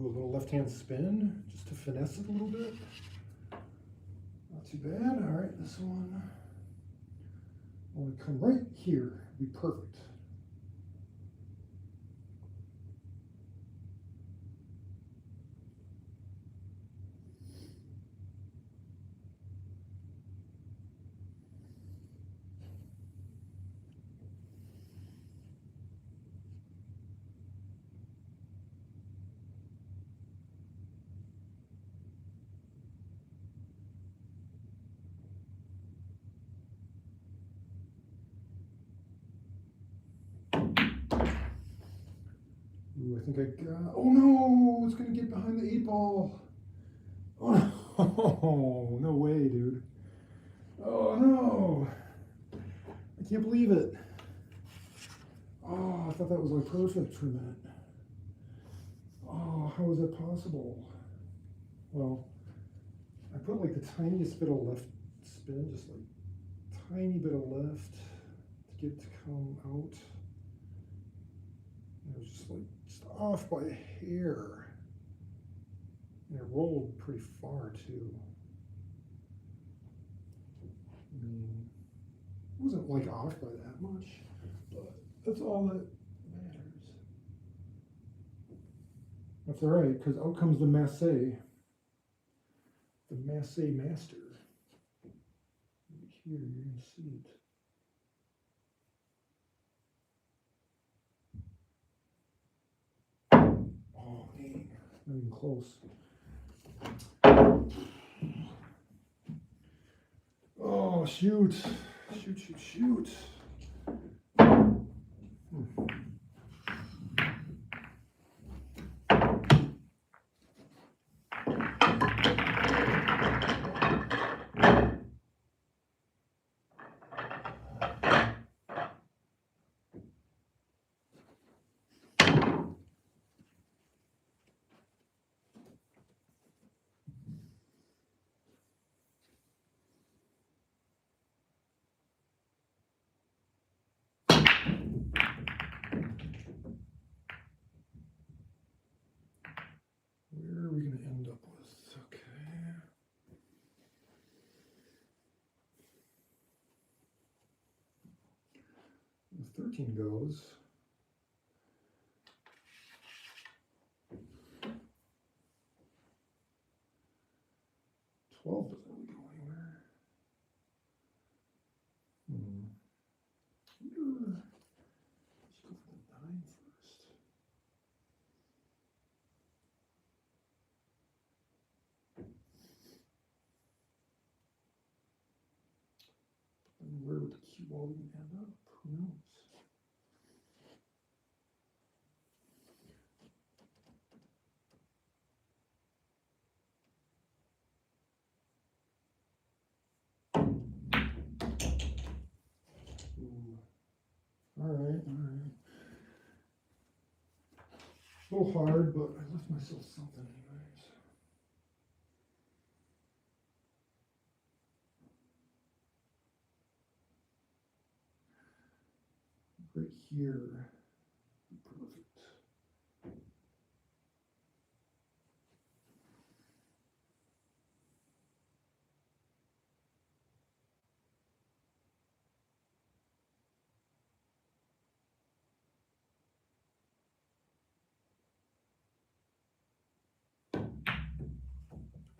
Ooh, a little left-hand spin, just to finesse it a little bit. Not too bad. All right, this one. I want to come right here. Be perfect. Ooh, I think I got, oh no, it's gonna get behind the 8-ball. Oh no, no way, dude. Oh no, I can't believe it. Oh, I thought that was like perfect for a minute. Oh, how is that possible? Well, I put like the tiniest bit of left spin, just like tiny bit of left to get it to come out. And it was just like just off by a hair. And it rolled pretty far too. I mean, it wasn't like off by that much, but that's all that matters. That's all right, because out comes the Masse Master. Right here, you're gonna see it. Oh, dang, not even close. Oh, shoot. Shoot. Where are we going to end up with? Okay. The 13 goes. 12 doesn't really go anywhere. Let's go for the 9 first. And where would the cue ball even end up? Who knows? Ooh. All right. A little hard, but I left myself something anyways. Right here. Perfect.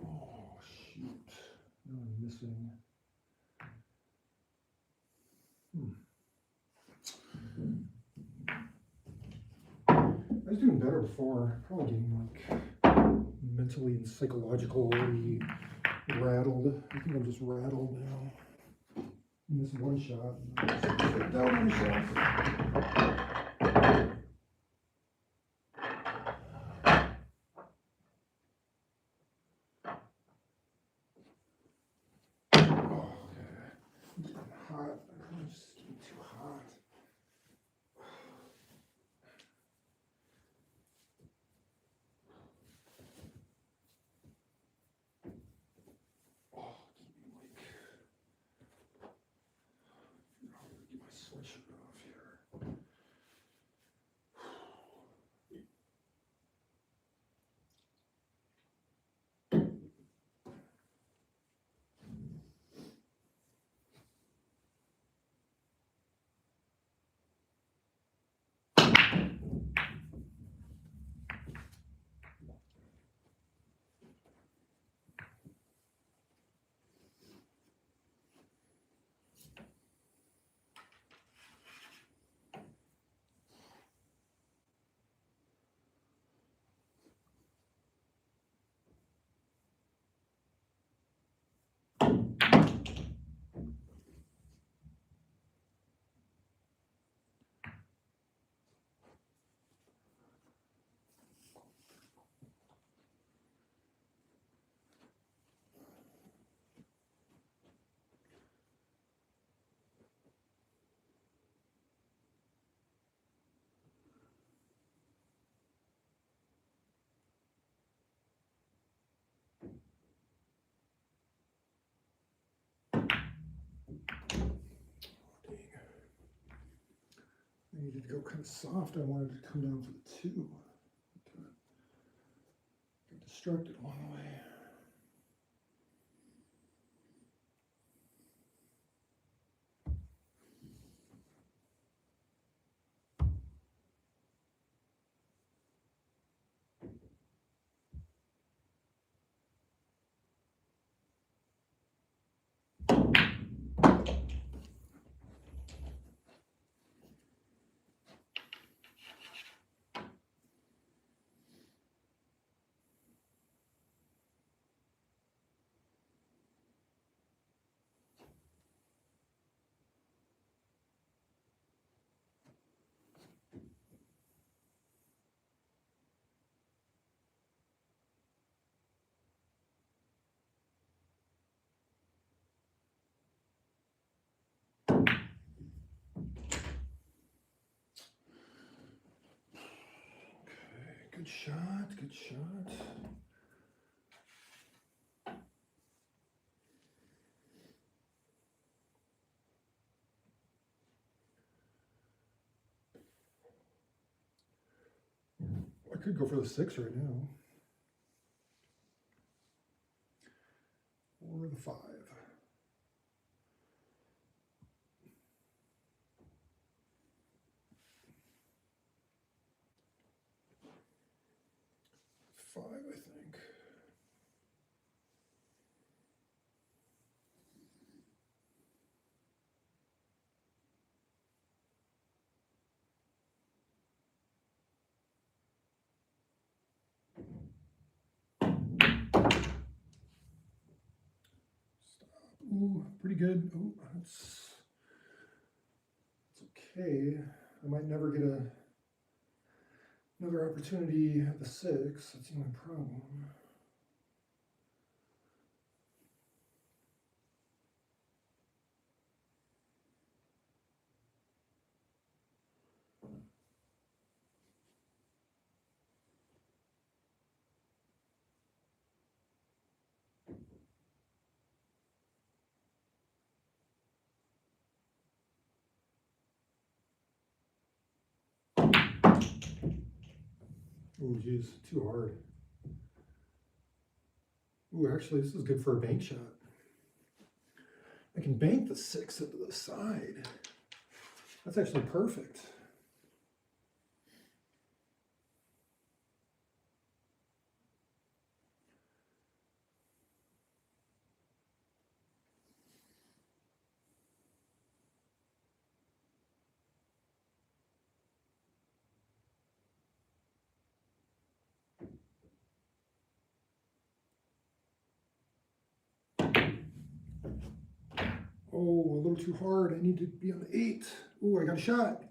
Oh, shoot. Now I'm missing. I was doing better before. Probably getting like mentally and psychologically rattled. I think I'm just rattled now. Miss one shot. Down myself. Hot. I'm just getting too hot. Oh, keep me like. Get my sweatshirt off here. go kind of soft. I wanted to come down for the 2. Got distracted along the way. Good shot, good shot. I could go for the 6 right now. Or the 5. 5, I think. Ooh, pretty good. Ooh, that's okay. I might never get another opportunity at the 6. That's the only problem. Oh, geez, too hard. Ooh, actually, this is good for a bank shot. I can bank the 6 into the side. That's actually perfect. Oh, a little too hard. I need to be on the 8. Ooh, I got a shot.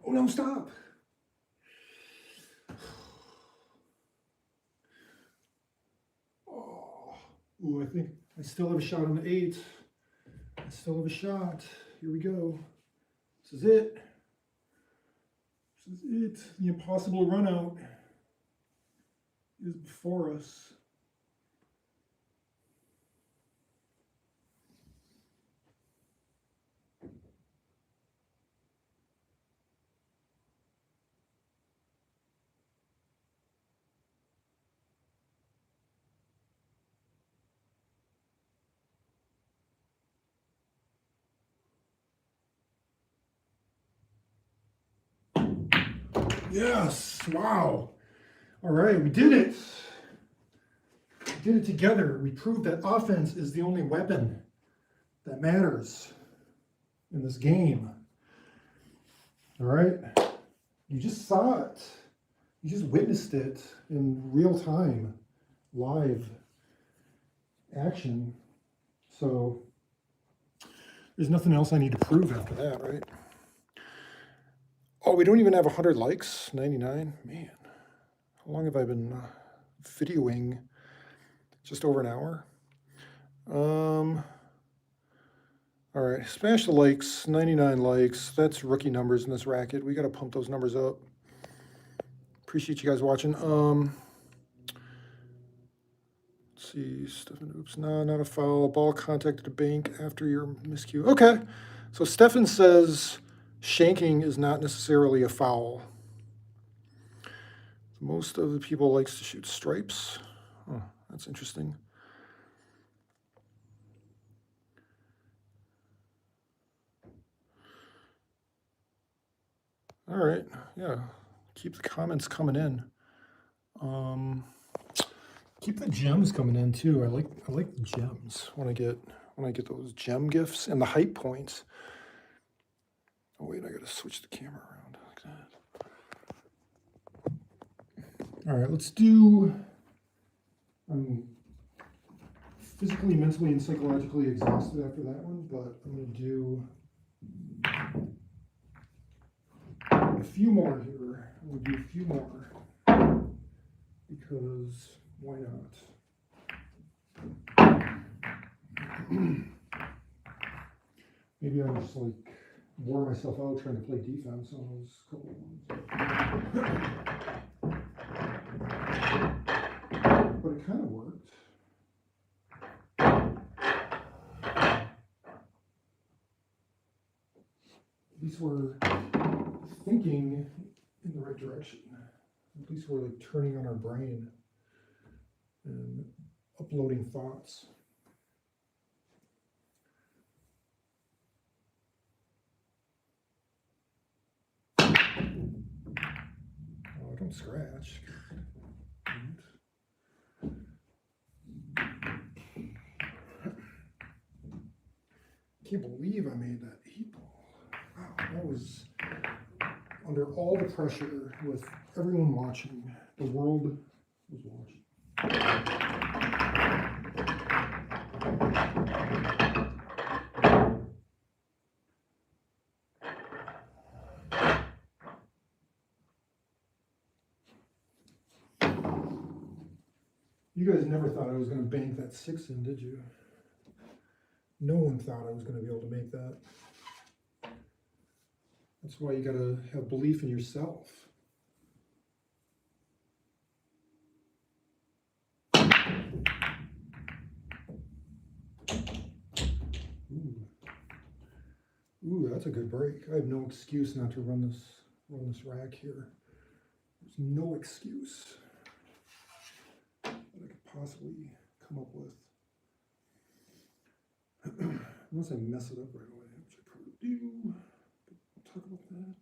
Oh, no, stop. Oh, ooh, I think I still have a shot on the 8. I still have a shot. Here we go. This is it. This is it. The impossible run out is before us. Yes, wow. All right, we did it. We did it together. We proved that offense is the only weapon that matters in this game. All right, you just saw it. You just witnessed it in real time, live action. So there's nothing else I need to prove after that, right? Oh, we don't even have 100 likes, 99. Man, how long have I been videoing? Just over an hour. All right, smash the likes, 99 likes. That's rookie numbers in this racket. We got to pump those numbers up. Appreciate you guys watching. Let's see, Stefan, oops, no, not a foul. Ball contacted the bank after your miscue. Okay, so Stefan says Shanking is not necessarily a foul. Most of the people likes to shoot stripes. Oh, that's interesting. All right, yeah, keep the comments coming in. Keep the gems coming in too. I like the gems when I get those gem gifts and the hype points. Oh wait, I gotta switch the camera around like that. All right, let's do. I'm physically, mentally, and psychologically exhausted after that one, but I'm gonna do a few more here. I'm gonna do a few more because why not? Maybe I just like wore myself out trying to play defense on those couple of ones. But it kind of worked. At least we're thinking in the right direction. At least we're like turning on our brain and uploading thoughts. Oh, don't scratch. Can't believe I made that 8-ball. Wow, that was under all the pressure with everyone watching. The world was watching. You guys never thought I was going to bank that 6 in, did you? No one thought I was going to be able to make that. That's why you got to have belief in yourself. Ooh, that's a good break. I have no excuse not to run this rack here. There's no excuse that I could possibly come up with. Unless I mess it up right away, which I probably do. But we'll talk about that.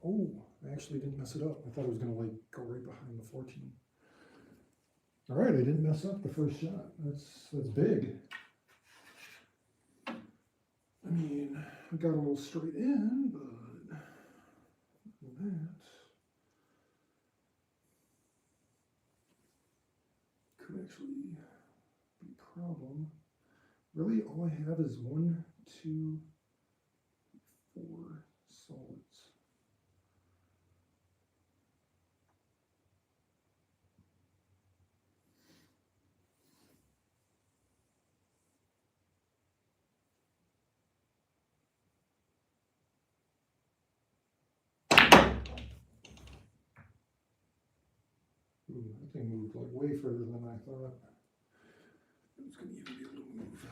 Oh, I actually didn't mess it up. I thought it was gonna like go right behind the 14. All right, I didn't mess up the first shot. That's big. I mean, I got a little straight in, but that could actually be a problem. Really, all I have is 1, 2, 4 solids. Ooh, that thing moved like way further than I thought it was going to even be able to move.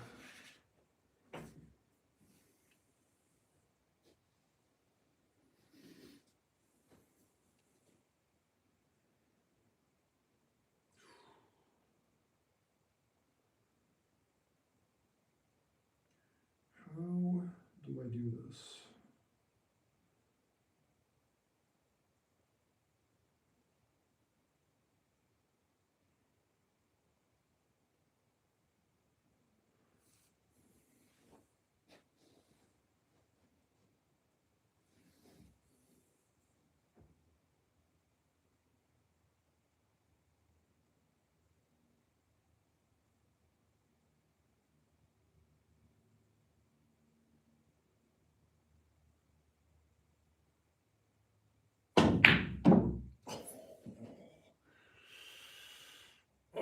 How do I do this?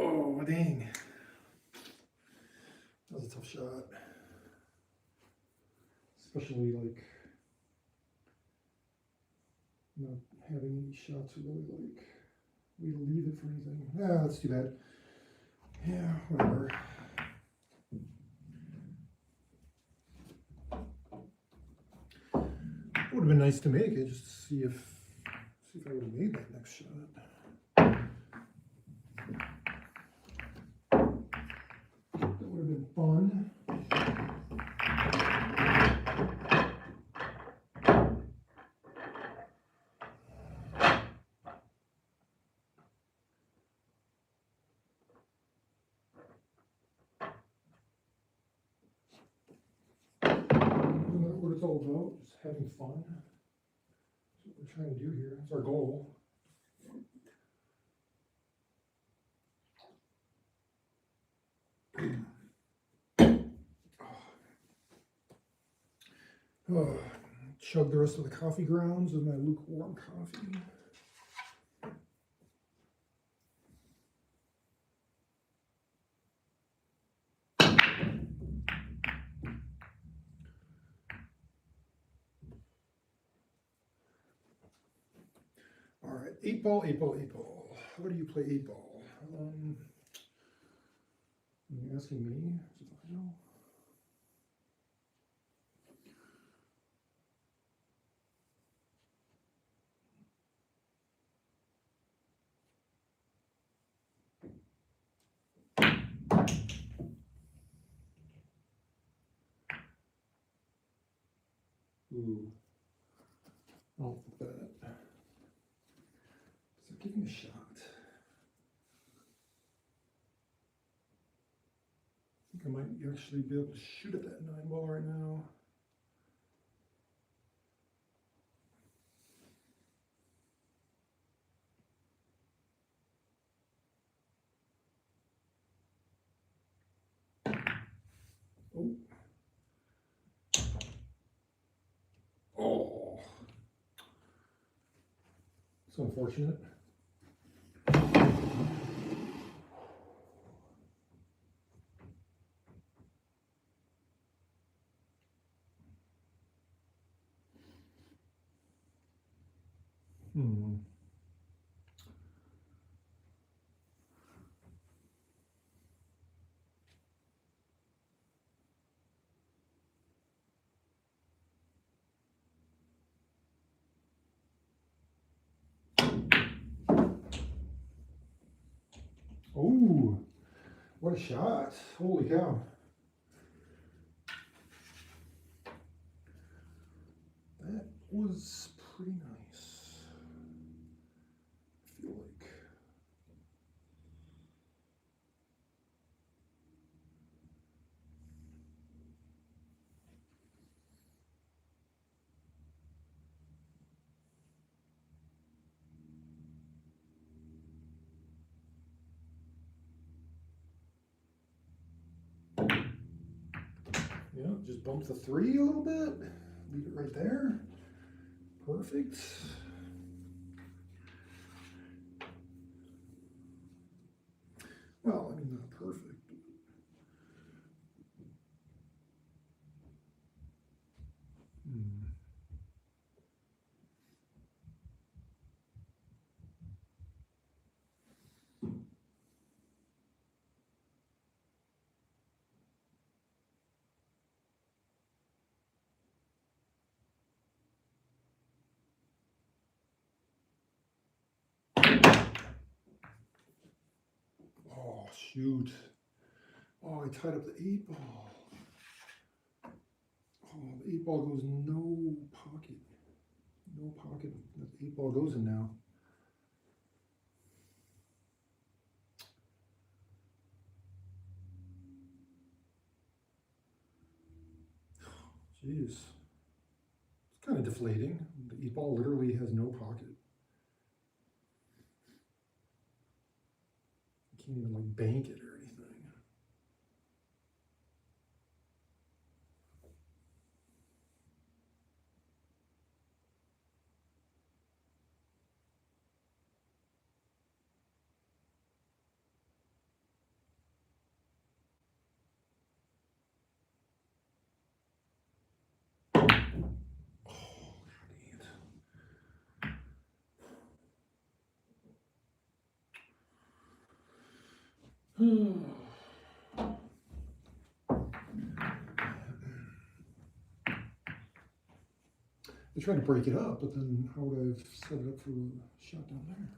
Oh, dang. That was a tough shot. Especially like not having any shots I really like. Way to leave it for anything. Ah, that's too bad. Yeah, whatever. It would have been nice to make it just to see if I would have made that next shot. That would have been fun. What it's all about, just having fun. That's what we're trying to do here. That's our goal. Chug the rest of the coffee grounds with my lukewarm coffee. All right, 8-ball, 8-ball, 8-ball. How do you play 8-ball? You're asking me? I know. Ooh. I don't think that. So give me a shot. I think I might actually be able to shoot at that 9-ball right now. Oh. Oh. It's unfortunate. Oh, what a shot. Holy cow. That was pretty nice. I feel like. Yeah, just bump the 3 a little bit. Leave it right there. Perfect. Well, I mean, not perfect. Oh, shoot. Oh, I tied up the 8-ball. Oh, the 8-ball goes no pocket. No pocket. The 8-ball goes in now. Jeez. It's kind of deflating. The 8-ball literally has no pocket. You can't even like bank it or anything. Oh, God, I tried to break it up, but then how would I have set it up for a shot down there?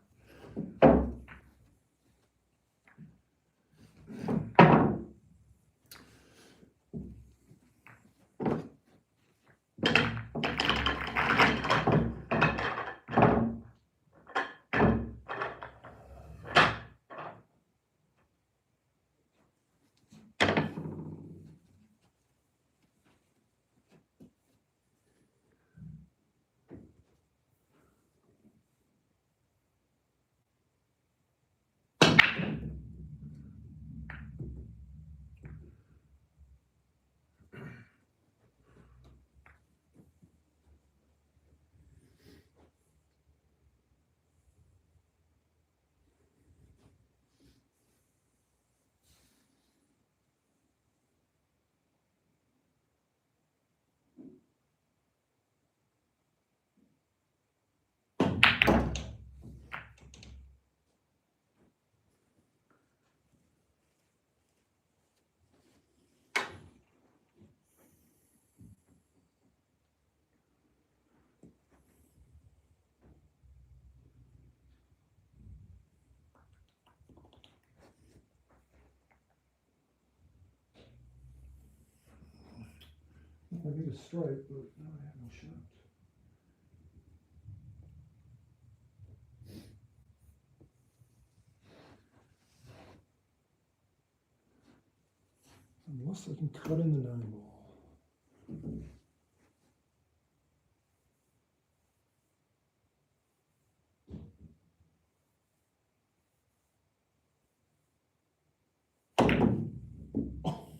I made a strike, but now I have no shot. Unless I can cut in the 9-ball.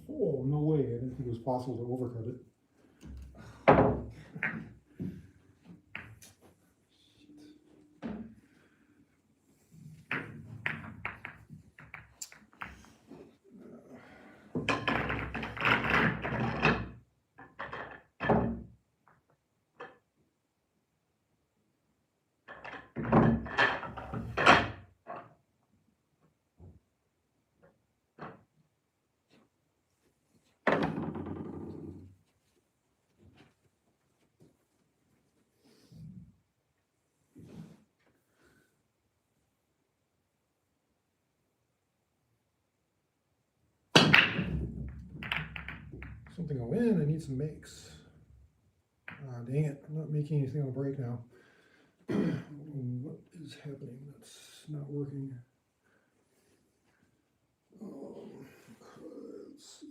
Oh, no way. I didn't think it was possible to overcut it. Something will win. I need some makes. Dang it. I'm not making anything on the break now. What is happening? That's not working. Let's see.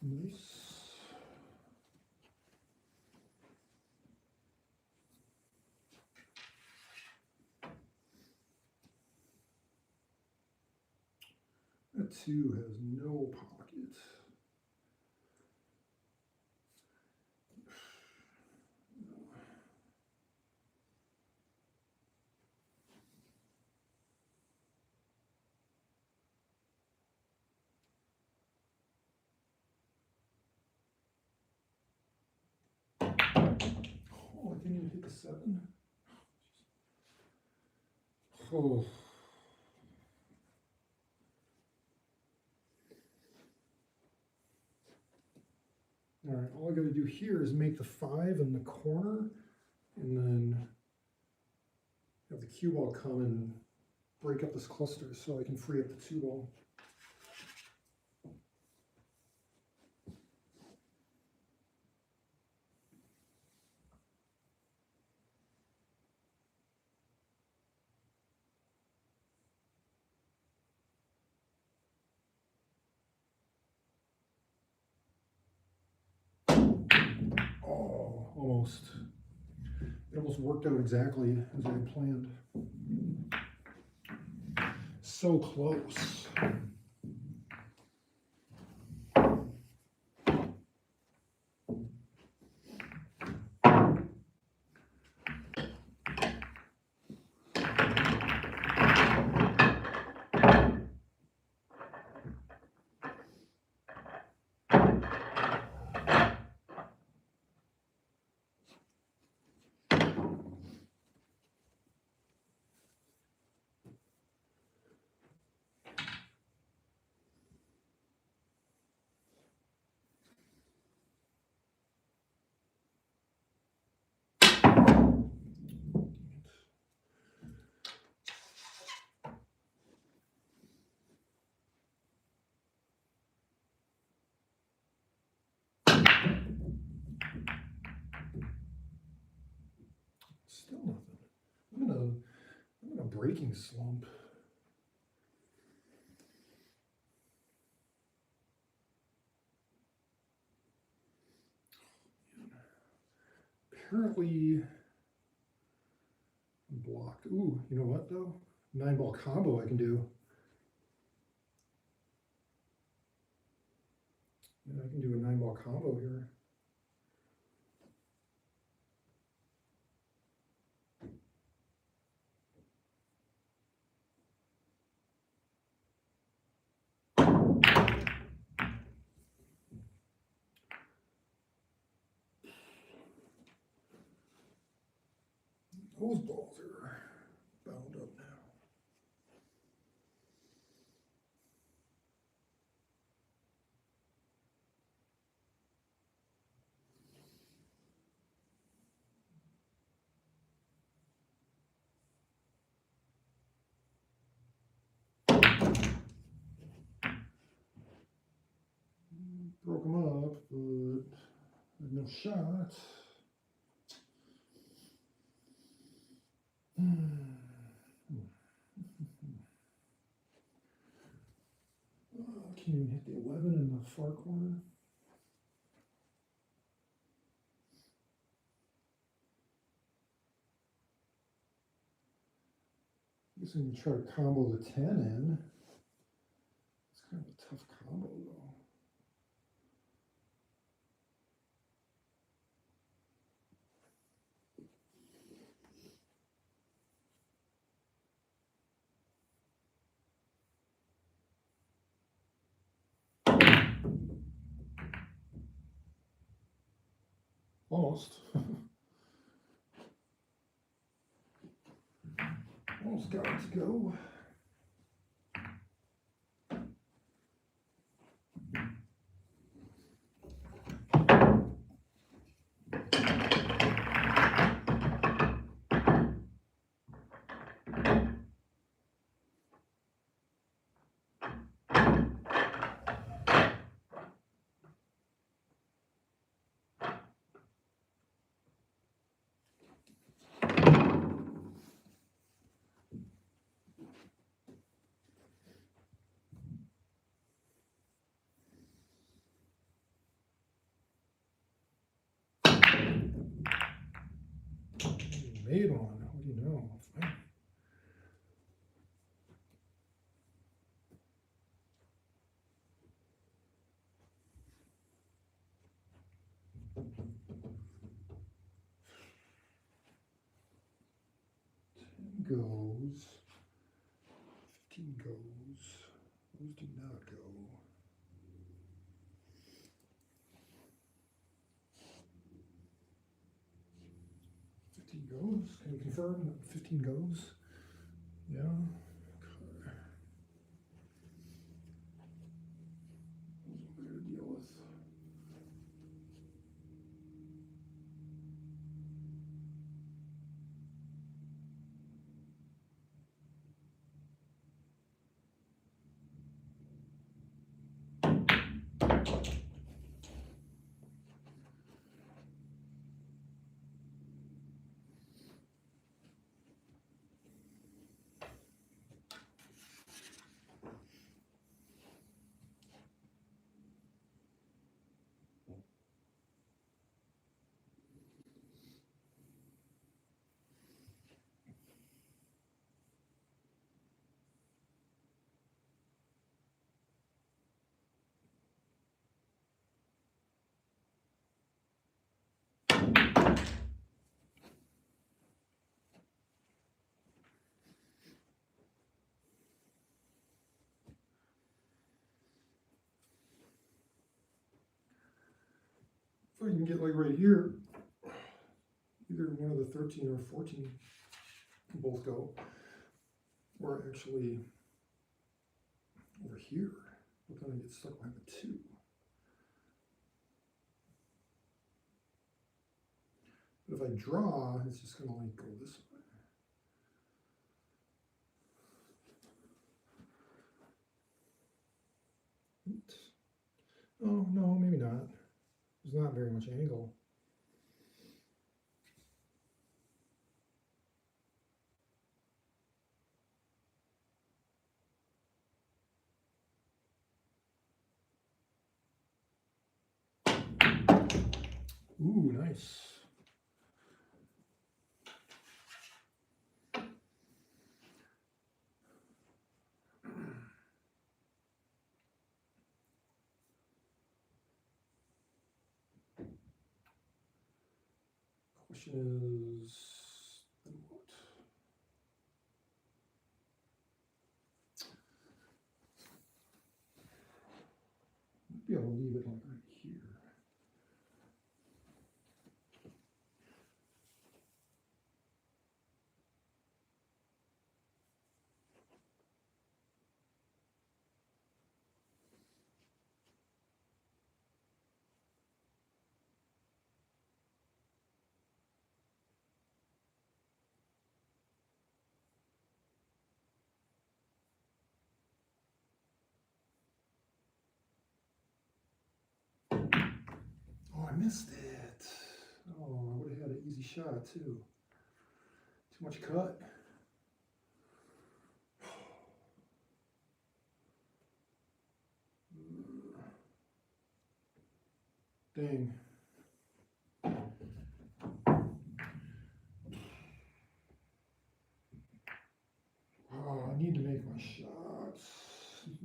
Nice. That 2 has no pocket. Oh, I didn't even hit the 7. Oh. All right, all I gotta do here is make the 5 in the corner and then have the cue ball come and break up this cluster so I can free up the 2 ball. Oh, almost. It almost worked out exactly as I had planned. So close. Still nothing. I'm in a breaking slump. Apparently I'm blocked. Ooh, you know what though? 9-ball combo I can do. Yeah, I can do a 9-ball combo here. Those balls are bound up now. Broke them up, but no shot. Can't even hit the 11 in the far corner. I guess I can try to combo the 10 in. It's kind of a tough combo though. Almost. Almost got it to go. Made one. What do you know? Fine. Goes. 15 goes. Those do not go. 15 goes. Can you confirm that 15 goes? Yeah. Okay. Those are what I gotta deal with. if I can get like right here, either one of the 13 or 14 can both go, or actually over here, but then I get stuck behind the 2. But if I draw, it's just gonna like go this way. Oops. Oh, no, maybe not. There's not very much angle. Ooh, nice. Question is, then what? Maybe I'll leave it like right here. Oh, I missed it. Oh, I would have had an easy shot too. Too much cut. Dang. Oh, I need to make my shots.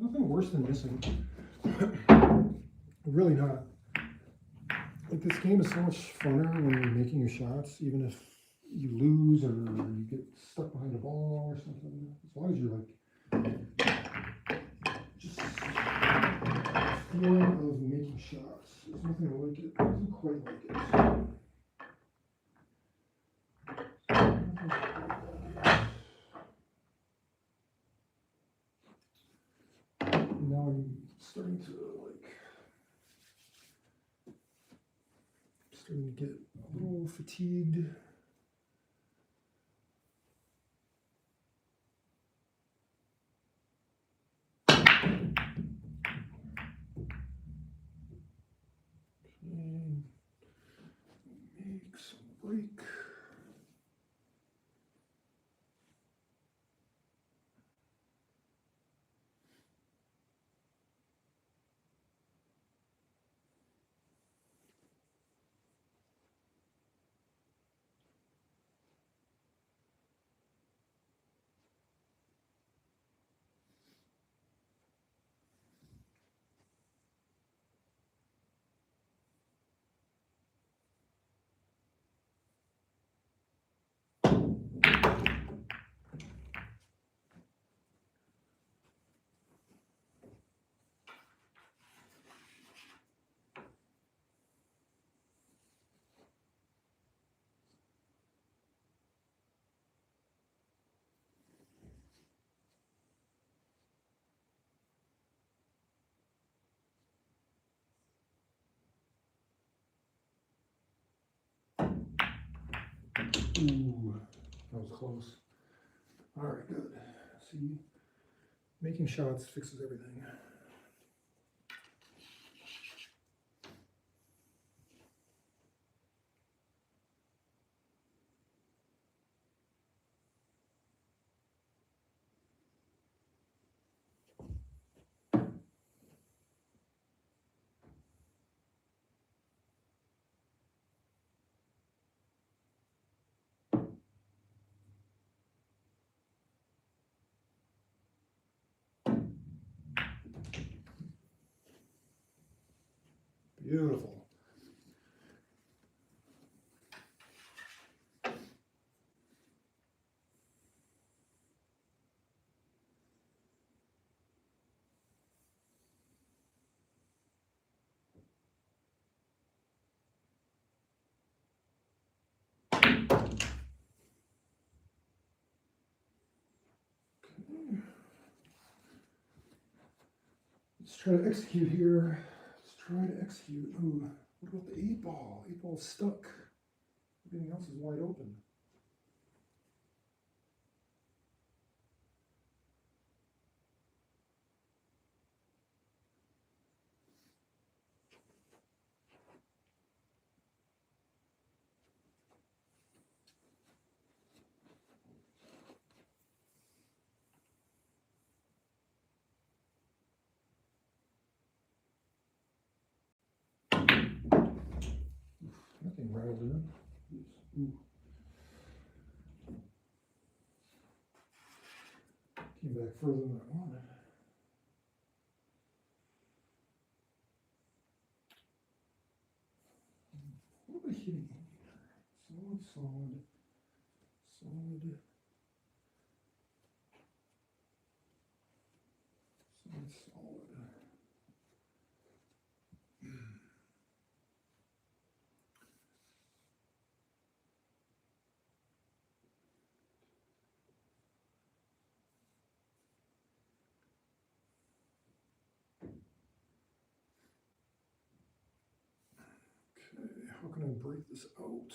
Nothing worse than missing. Really not. Like, this game is so much funner when you're making your shots, even if you lose or you get stuck behind a ball or something. As long as you're like just feeling of making shots. There's nothing like it. Nothing quite like it. Now I'm starting to get a little fatigued. And make some break. Ooh, that was close. All right, good. See, making shots fixes everything. Beautiful. try to execute here. Let's try to execute. Ooh, what about the 8-ball? 8-ball's stuck. Everything else is wide open. Nothing rattled in. Ooh. Came back further than I wanted. What am I hitting here? Solid, solid, solid, solid, solid. Okay, how can I break this out?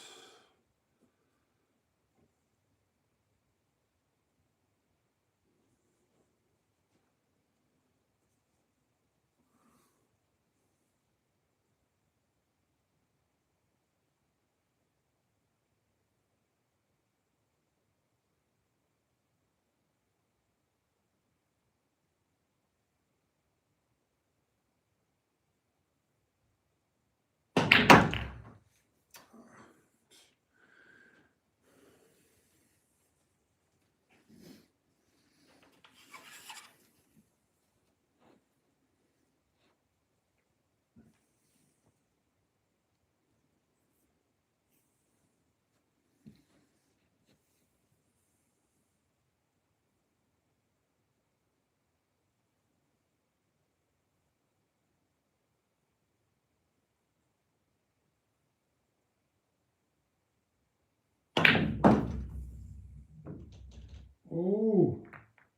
Oh,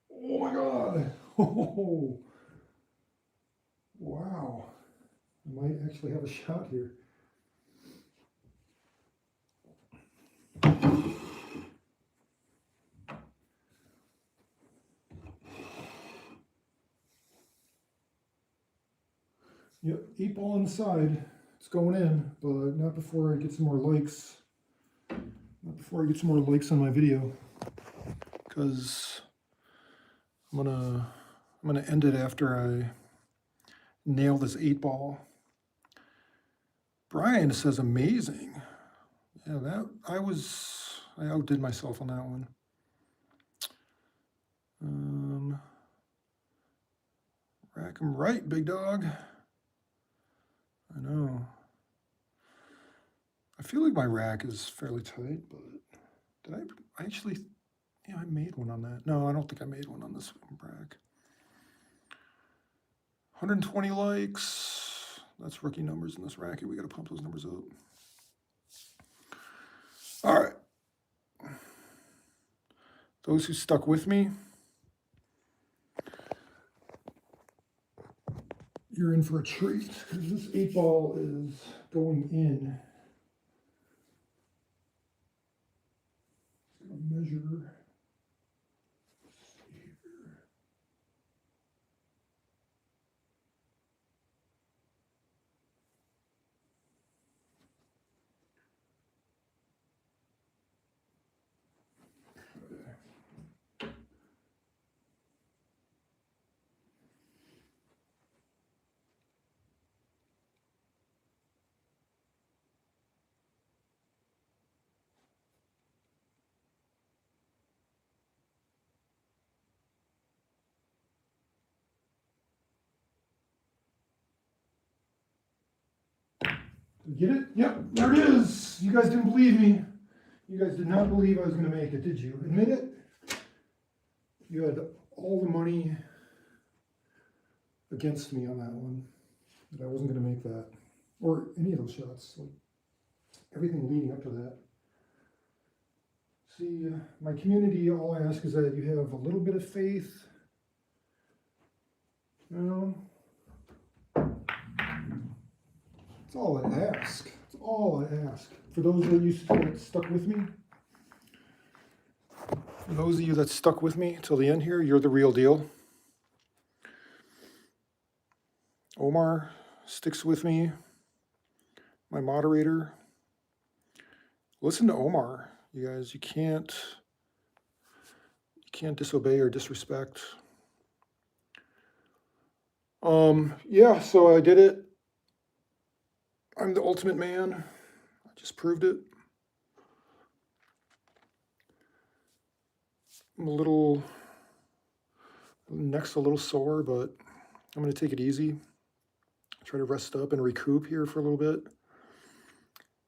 oh my God. Oh, wow. I might actually have a shot here. Yep, 8-ball inside. It's going in, but not before I get some more likes. Not before I get some more likes on my video. Because I'm gonna end it after I nail this 8-ball. Brian says amazing. Yeah, I outdid myself on that one. Rack 'em right, big dog. I know. I feel like my rack is fairly tight, but did I actually, yeah, I made one on that. No, I don't think I made one on this rack. 120 likes. That's rookie numbers in this racket. We got to pump those numbers up. All right. Those who stuck with me, you're in for a treat because this 8-ball is going in. It's going to measure. Get it? Yep, there it is. You guys didn't believe me. You guys did not believe I was going to make it, did you? Admit it? You had all the money against me on that one, that I wasn't going to make that, or any of those shots. Like everything leading up to that. See, my community, all I ask is that you have a little bit of faith. You know, That's all I ask. That's all I ask. For those of you that stuck with me, for those of you that stuck with me till the end here, you're the real deal. Omar sticks with me, my moderator. Listen to Omar, you guys. You can't disobey or disrespect. Yeah, so I did it. I'm the ultimate man. I just proved it. I'm a little, neck's a little sore, but I'm gonna take it easy. Try to rest up and recoup here for a little bit.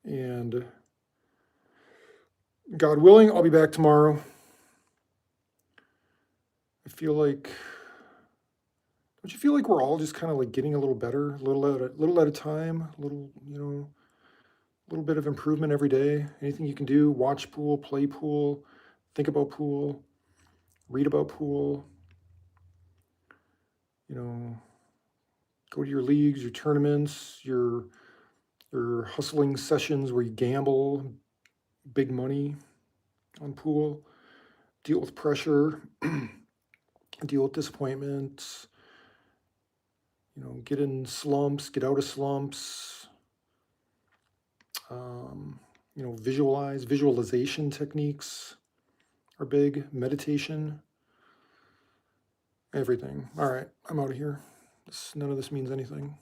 And God willing, I'll be back tomorrow. I feel like, don't you feel like we're all just kind of like getting a little better, little at a time, a little, a little bit of improvement every day? Anything you can do, watch pool, play pool, think about pool, read about pool, go to your leagues, your tournaments, your hustling sessions where you gamble big money on pool, deal with pressure, deal with disappointments, get in slumps, get out of slumps, visualization techniques are big, meditation, everything. All right, I'm out of here. None of this means anything.